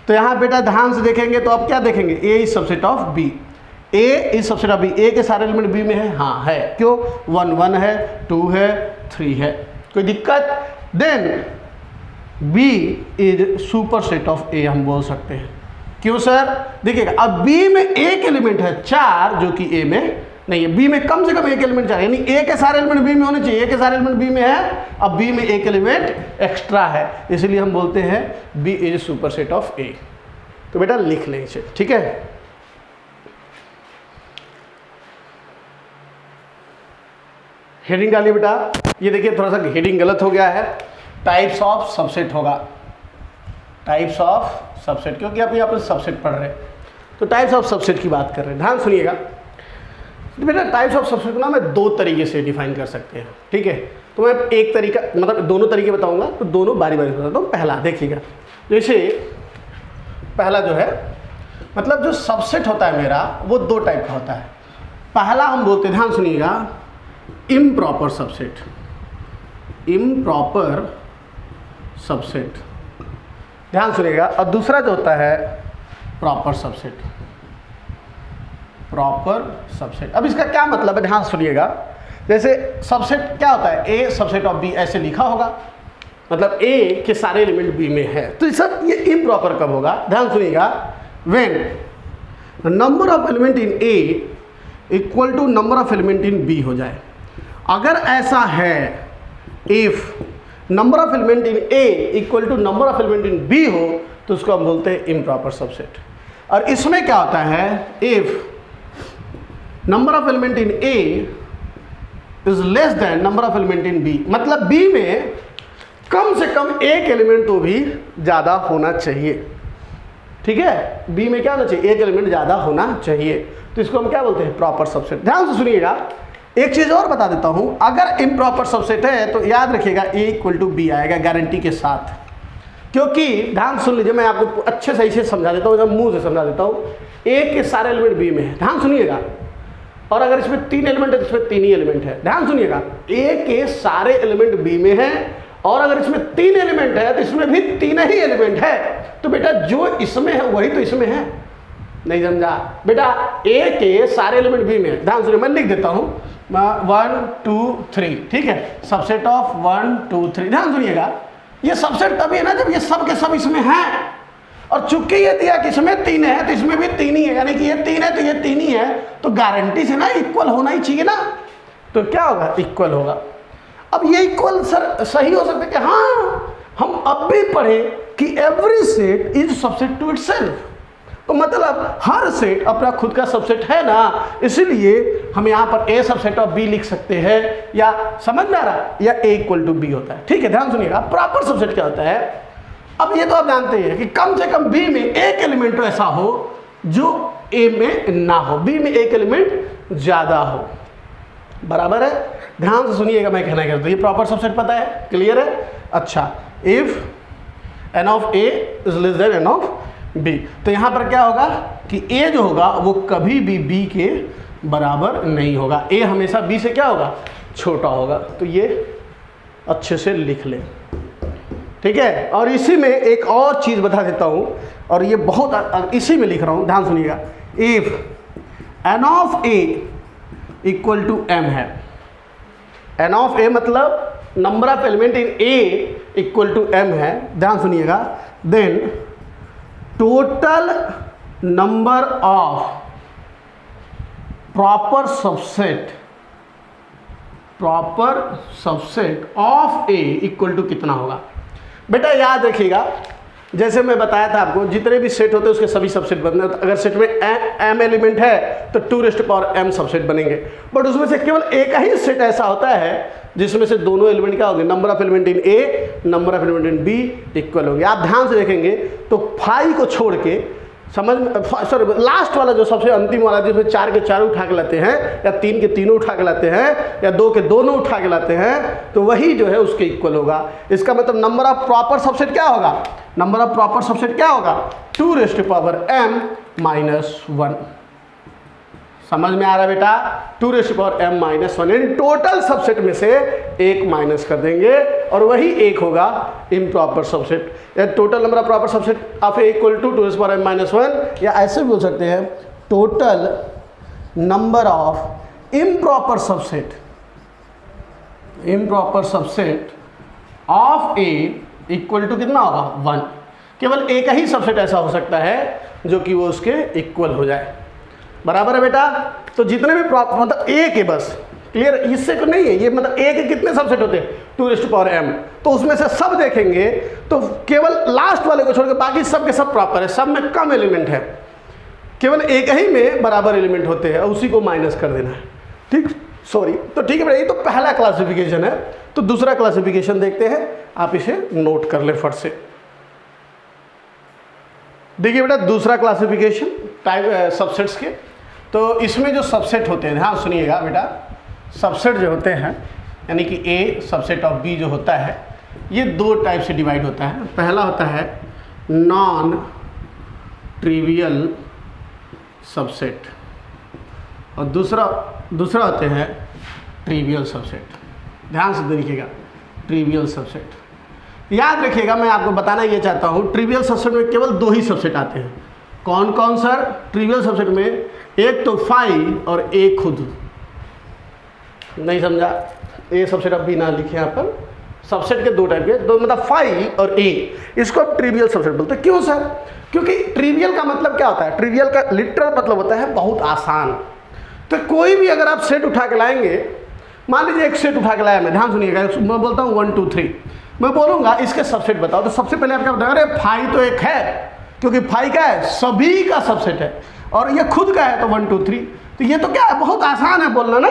तो यहाँ बेटा ध्यान से देखेंगे तो आप क्या देखेंगे, A is subset of B, A is subset of B. A के सारे एलिमेंट बी में है, हाँ है, क्यों, 1 है, 2 है, 3 है, कोई दिक्कत। Then B is superset of A हम बोल सकते हैं, क्यों सर, देखिएगा अब बी में एक एलिमेंट है 4 जो कि ए में नहीं है, बी में कम से कम एक एलिमेंट 4, यानी ए के सारे एलिमेंट बी में होने चाहिए, ए के सारे एलिमेंट बी में है, अब बी में एक एलिमेंट एक्स्ट्रा है, इसलिए हम बोलते हैं बी इज सुपरसेट ऑफ ए। तो बेटा लिख लें इसे, ठीक है। हेडिंग डालिए बेटा, ये देखिए थोड़ा सा हेडिंग गलत हो गया है, टाइप्स ऑफ सबसेट होगा, टाइप्स ऑफ सबसेट, क्योंकि आप यहाँ पर सबसेट पढ़ रहे हैं तो टाइप्स ऑफ सबसेट की बात कर रहे हैं। ध्यान सुनिएगा बेटा, टाइप्स ऑफ सबसेट को ना मैं 2 तरीके से डिफाइन कर सकते हैं, ठीक है। तो मैं एक तरीका, मतलब दोनों तरीके बताऊंगा, तो दोनों बारी बारी बताता हूँ। पहला देखिएगा, जैसे पहला जो है, मतलब जो सबसेट होता है मेरा वो 2 टाइप का होता है। पहला हम बोलते हैं, ध्यान सुनिएगा, इम्प्रॉपर सबसेट, इम्प्रॉपर सबसेट, ध्यान सुनिएगा। और दूसरा जो होता है प्रॉपर सबसेट, प्रॉपर सबसेट। अब इसका क्या मतलब है, ध्यान सुनिएगा। जैसे सबसेट क्या होता है, ए सबसेट ऑफ बी ऐसे लिखा होगा, मतलब ए के सारे एलिमेंट बी में है, तो सब ये इम्प्रॉपर कब होगा, ध्यान सुनिएगा, when number of element in A equal to number of element in B हो जाए। अगर ऐसा है, if number of element in A equal to number of element in B हो, तो उसको हम बोलते हैं इम्प्रॉपर सबसेट। और इसमें क्या होता है, if number of element in A is less than number of element in B, मतलब बी में कम से कम एक एलिमेंट तो भी ज़्यादा होना चाहिए। ठीक है, बी में क्या होना चाहिए, एक एलिमेंट ज़्यादा होना चाहिए, तो इसको हम क्या बोलते हैं, प्रॉपर सबसेट। ध्यान से सुनिएगा, एक चीज़ और बता देता हूँ, अगर इम्प्रॉपर सबसेट है तो याद रखिएगा ए इक्वल टू बी आएगा गारंटी के साथ, क्योंकि ध्यान सुन लीजिए, मैं आपको अच्छे सही से समझा देता हूँ, एकदम मुंह से समझा देता हूँ। ए के सारे एलिमेंट बी में है, ध्यान सुनिएगा, और अगर इसमें 3 एलिमेंट है तो इसमें 3 ही एलिमेंट है। ध्यान सुनिएगा, ए के सारे एलिमेंट बी में है, और अगर इसमें 3 एलिमेंट है तो इसमें भी 3 ही एलिमेंट है। तो बेटा जो इसमें है वही तो इसमें है, नहीं समझा बेटा, ए के सारे एलिमेंट बी में है। ध्यान सुनिए, मैं लिख देता हूँ 1 2 3, ठीक है, सबसेट ऑफ 1 2 3। ध्यान सुनिएगा, ये सबसेट तभी है ना जब ये सब के सब इसमें हैं, और चूंकि ये दिया कि इसमें 3 है तो इसमें भी 3 ही है, यानी कि ये 3 है तो ये 3 ही है, तो गारंटी से ना इक्वल होना ही चाहिए ना, तो क्या होगा, इक्वल होगा। अब ये इक्वल सर सही हो सकता है कि हाँ हम अब भी पढ़े कि every set is subset to itself, तो मतलब हर सेट अपना खुद का सबसेट है ना, इसीलिए हम यहाँ पर ए सबसेट ऑफ बी लिख सकते हैं, या समझ में आ रहा है, या ए इक्वल टू बी होता है। ठीक है, ध्यान सुनिएगा, प्रॉपर सबसेट क्या होता है। अब ये तो आप जानते हैं कि कम से कम बी में एक एलिमेंट तो ऐसा हो जो ए में ना हो, बी में एक एलिमेंट ज़्यादा हो, बराबर है। ध्यान से सुनिएगा, मैं कहना क्या, तो ये प्रॉपर सबसेट पता है, क्लियर है। अच्छा, if N of A is less than N of B, तो यहाँ पर क्या होगा कि ए जो होगा वो कभी भी बी के बराबर नहीं होगा, ए हमेशा बी से क्या होगा, छोटा होगा। तो ये अच्छे से लिख लें, ठीक है। और इसी में एक और चीज़ बता देता हूँ, और ये बहुत इसी में लिख रहा हूँ, ध्यान सुनिएगा, if N of A equal to M है, एन ऑफ ए मतलब number of element in A equal to M है, ध्यान सुनिएगा, then total number of proper subset of A equal to कितना होगा। बेटा याद रखिएगा, जैसे मैं बताया था आपको, जितने भी सेट होते हैं उसके सभी सबसेट बनते हैं। अगर सेट में एम एलिमेंट है तो 2m सबसेट बनेंगे, बट उसमें से केवल एक ही सेट ऐसा होता है जिसमें से दोनों एलिमेंट क्या होंगे, number of element in A, number of element in B equal होंगे। आप ध्यान से देखेंगे तो 5 को छोड़ के, समझ में, सॉरी लास्ट वाला जो सबसे अंतिम वाला जिसमें 4 के 4 उठा के लाते हैं, या 3 के 3 उठा के लाते हैं, या 2 के दोनों उठा के लाते हैं, तो वही जो है उसके इक्वल होगा। इसका मतलब नंबर ऑफ प्रॉपर सबसेट क्या होगा, नंबर ऑफ प्रॉपर सबसेट क्या होगा, 2m-1। समझ में आ रहा है बेटा, 2m-1 इन टोटल सबसेट में से एक माइनस कर देंगे, और वही एक होगा इम्प्रॉपर सबसेट। या total number of proper subset of A equal to 2m-1, या ऐसे भी बोल सकते हैं total number of improper subset of A equal to कितना होगा, 1। केवल एक ही सबसेट ऐसा हो सकता है जो कि वो उसके इक्वल हो जाए, बराबर है बेटा। तो जितने भी मतलब ए के, बस क्लियर, इससे तो नहीं है ये, मतलब ए के कितने सबसेट होते हैं, 2m, तो उसमें से सब देखेंगे तो केवल लास्ट वाले को छोड़ के बाकी सब के सब प्रॉपर है, सब में कम एलिमेंट है, केवल एक ही में बराबर एलिमेंट होते हैं, उसी को माइनस कर देना है, ठीक, सॉरी। तो ठीक है बेटा, ये तो पहला क्लासिफिकेशन है। तो दूसरा क्लासिफिकेशन देखते हैं, आप इसे नोट कर ले फट से। देखिए बेटा, दूसरा क्लासिफिकेशन टाइप सबसेट्स के, तो इसमें जो सबसेट होते हैं, हाँ सुनिएगा बेटा, सबसेट जो होते हैं यानी कि ए सबसेट ऑफ बी जो होता है, ये 2 टाइप से डिवाइड होता है। पहला होता है नॉन ट्रिवियल सबसेट, और दूसरा होते हैं ट्रिवियल सबसेट। ध्यान से देखिएगा, ट्रिवियल सबसेट याद रखिएगा, मैं आपको बताना ये चाहता हूँ, ट्रिवियल सबसेट में केवल 2 ही सबसेट आते हैं। कौन कौन सर, ट्रिवियल सबसेट में एक तो फाई और एक खुद। नहीं समझा, ए सबसेट अब भी ना लिखे यहाँ पर, सबसेट के 2 टाइप के, दो मतलब फाई और ए, इसको अब ट्रिवियल सबसेट बोलते हैं। क्यों सर, क्योंकि ट्रिवियल का मतलब क्या होता है, ट्रिवियल का लिटरल मतलब होता है बहुत आसान। तो कोई भी अगर आप सेट उठा के लाएंगे, मान लीजिए एक सेट उठा के लाया मैं, ध्यान सुनिएगा, मैं बोलता हूँ 1 2 3, मैं बोलूँगा इसके सबसेट बताओ, तो सबसे पहले आप क्या बताओगे, अरे फाई तो एक है, क्योंकि फाई क्या है, सभी का सबसेट है, और ये खुद का है तो 1 2 3, तो ये तो क्या है, बहुत आसान है बोलना ना।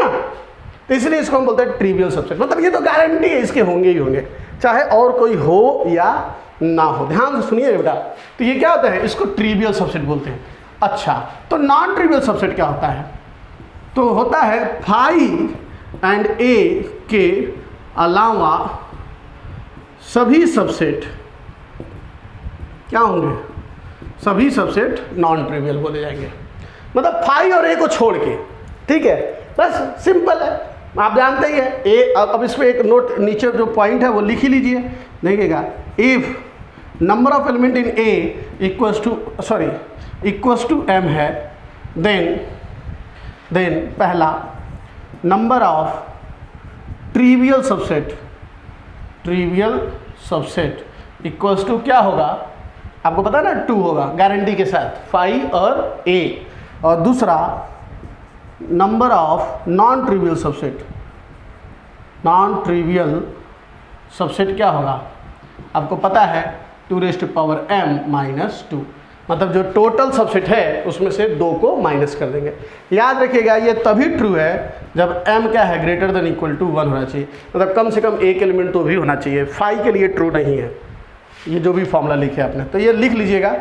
तो इसलिए इसको हम बोलते हैं ट्रिवियल सबसेट। मतलब ये तो गारंटी है इसके होंगे ही होंगे, चाहे और कोई हो या ना हो। ध्यान से सुनिए बेटा, तो ये क्या होता है, इसको ट्रिवियल सबसेट बोलते हैं। अच्छा, तो नॉन ट्रिवियल सबसेट क्या होता है? तो होता है फाई एंड ए के अलावा सभी सबसेट क्या होंगे, सभी सबसेट नॉन ट्रिवियल बोले जाएंगे। मतलब फाई और ए को छोड़ के, ठीक है, बस सिंपल है, आप जानते ही है। ए, अब इसमें एक नोट नीचे जो पॉइंट है वो लिख ही लीजिए, देखिएगा, if number of element in A equals to M है, देन पहला number of trivial subset equals to क्या होगा, आपको पता है ना, 2 होगा गारंटी के साथ, फाई और ए। और दूसरा number of non trivial subset क्या होगा, आपको पता है 2m-2, मतलब जो टोटल सबसेट है उसमें से 2 को माइनस कर देंगे। याद रखिएगा ये तभी ट्रू है जब m क्या है, ग्रेटर देन इक्वल टू 1 होना चाहिए, मतलब कम से कम एक एलिमेंट तो भी होना चाहिए। फाई के लिए ट्रू नहीं है, ये जो भी फॉर्मूला लिखे आपने, तो ये लिख लीजिएगा,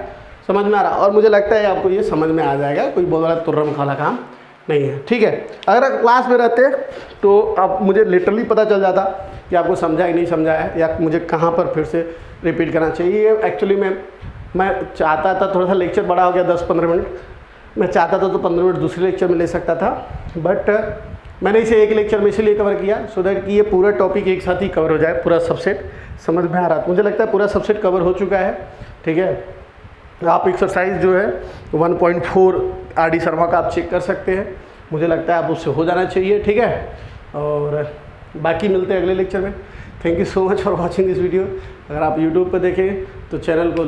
समझ में आ रहा। और मुझे लगता है आपको ये समझ में आ जाएगा, कोई बहुत बड़ा तुर्रम खाला काम नहीं है, ठीक है। अगर आप क्लास में रहते तो अब मुझे लिटरली पता चल जाता कि आपको समझा ही नहीं समझा है, या मुझे कहाँ पर फिर से रिपीट करना चाहिए। एक्चुअली मैं चाहता था, थोड़ा सा लेक्चर बड़ा हो गया 10-15 मिनट, मैं चाहता था तो 15 मिनट दूसरे लेक्चर में ले सकता था, बट मैंने इसे एक लेक्चर में इसीलिए कवर किया सो दैट कि ये पूरा टॉपिक एक साथ ही कवर हो जाए, पूरा सबसेट समझ में आ रहा है। मुझे लगता है पूरा सबसेट कवर हो चुका है, ठीक है। आप एक्सरसाइज जो है 1.4 RD शर्मा का आप चेक कर सकते हैं, मुझे लगता है आप उससे हो जाना चाहिए, ठीक है। और बाकी मिलते हैं अगले लेक्चर में। Thank you so much for watching this video. अगर आप यूट्यूब पर देखें तो चैनल को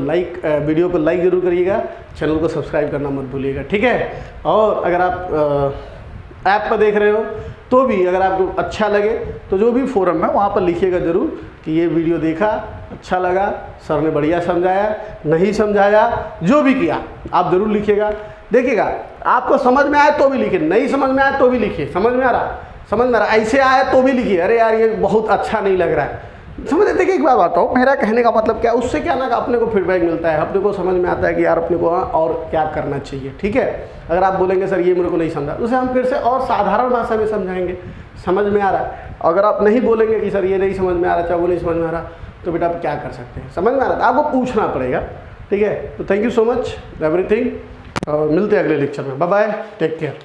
वीडियो को लाइक ज़रूर करिएगा, चैनल को सब्सक्राइब करना मत भूलिएगा, ठीक है। और अगर आप ऐप पर देख रहे हो तो भी अगर आपको अच्छा लगे तो जो भी फोरम है वहाँ पर लिखिएगा ज़रूर कि ये वीडियो देखा, अच्छा लगा, सर ने बढ़िया समझाया, नहीं समझाया, जो भी किया आप ज़रूर लिखिएगा। देखिएगा आपको समझ में आए तो भी लिखिए, नहीं समझ में आए तो भी लिखिए, समझ में आ रहा, ऐसे आया तो भी लिखिए, अरे यार ये बहुत अच्छा नहीं लग रहा है, समझ। देखिए एक बात बताओ, मेरा कहने का मतलब क्या, उससे क्या ना अपने को फीडबैक मिलता है, अपने को समझ में आता है कि यार अपने को और क्या करना चाहिए, ठीक है। अगर आप बोलेंगे सर ये मेरे को नहीं समझा, उसे हम फिर से और साधारण भाषा में समझाएंगे, समझ में आ रहा है। अगर आप नहीं बोलेंगे कि सर ये नहीं समझ में आ रहा, चाहे वो नहीं समझ में आ रहा, तो बेटा आप क्या कर सकते हैं, समझ में आ रहा था, आपको पूछना पड़ेगा, ठीक है। तो thank you so much everything, और मिलते हैं अगले लेक्चर में। Bye bye, take care.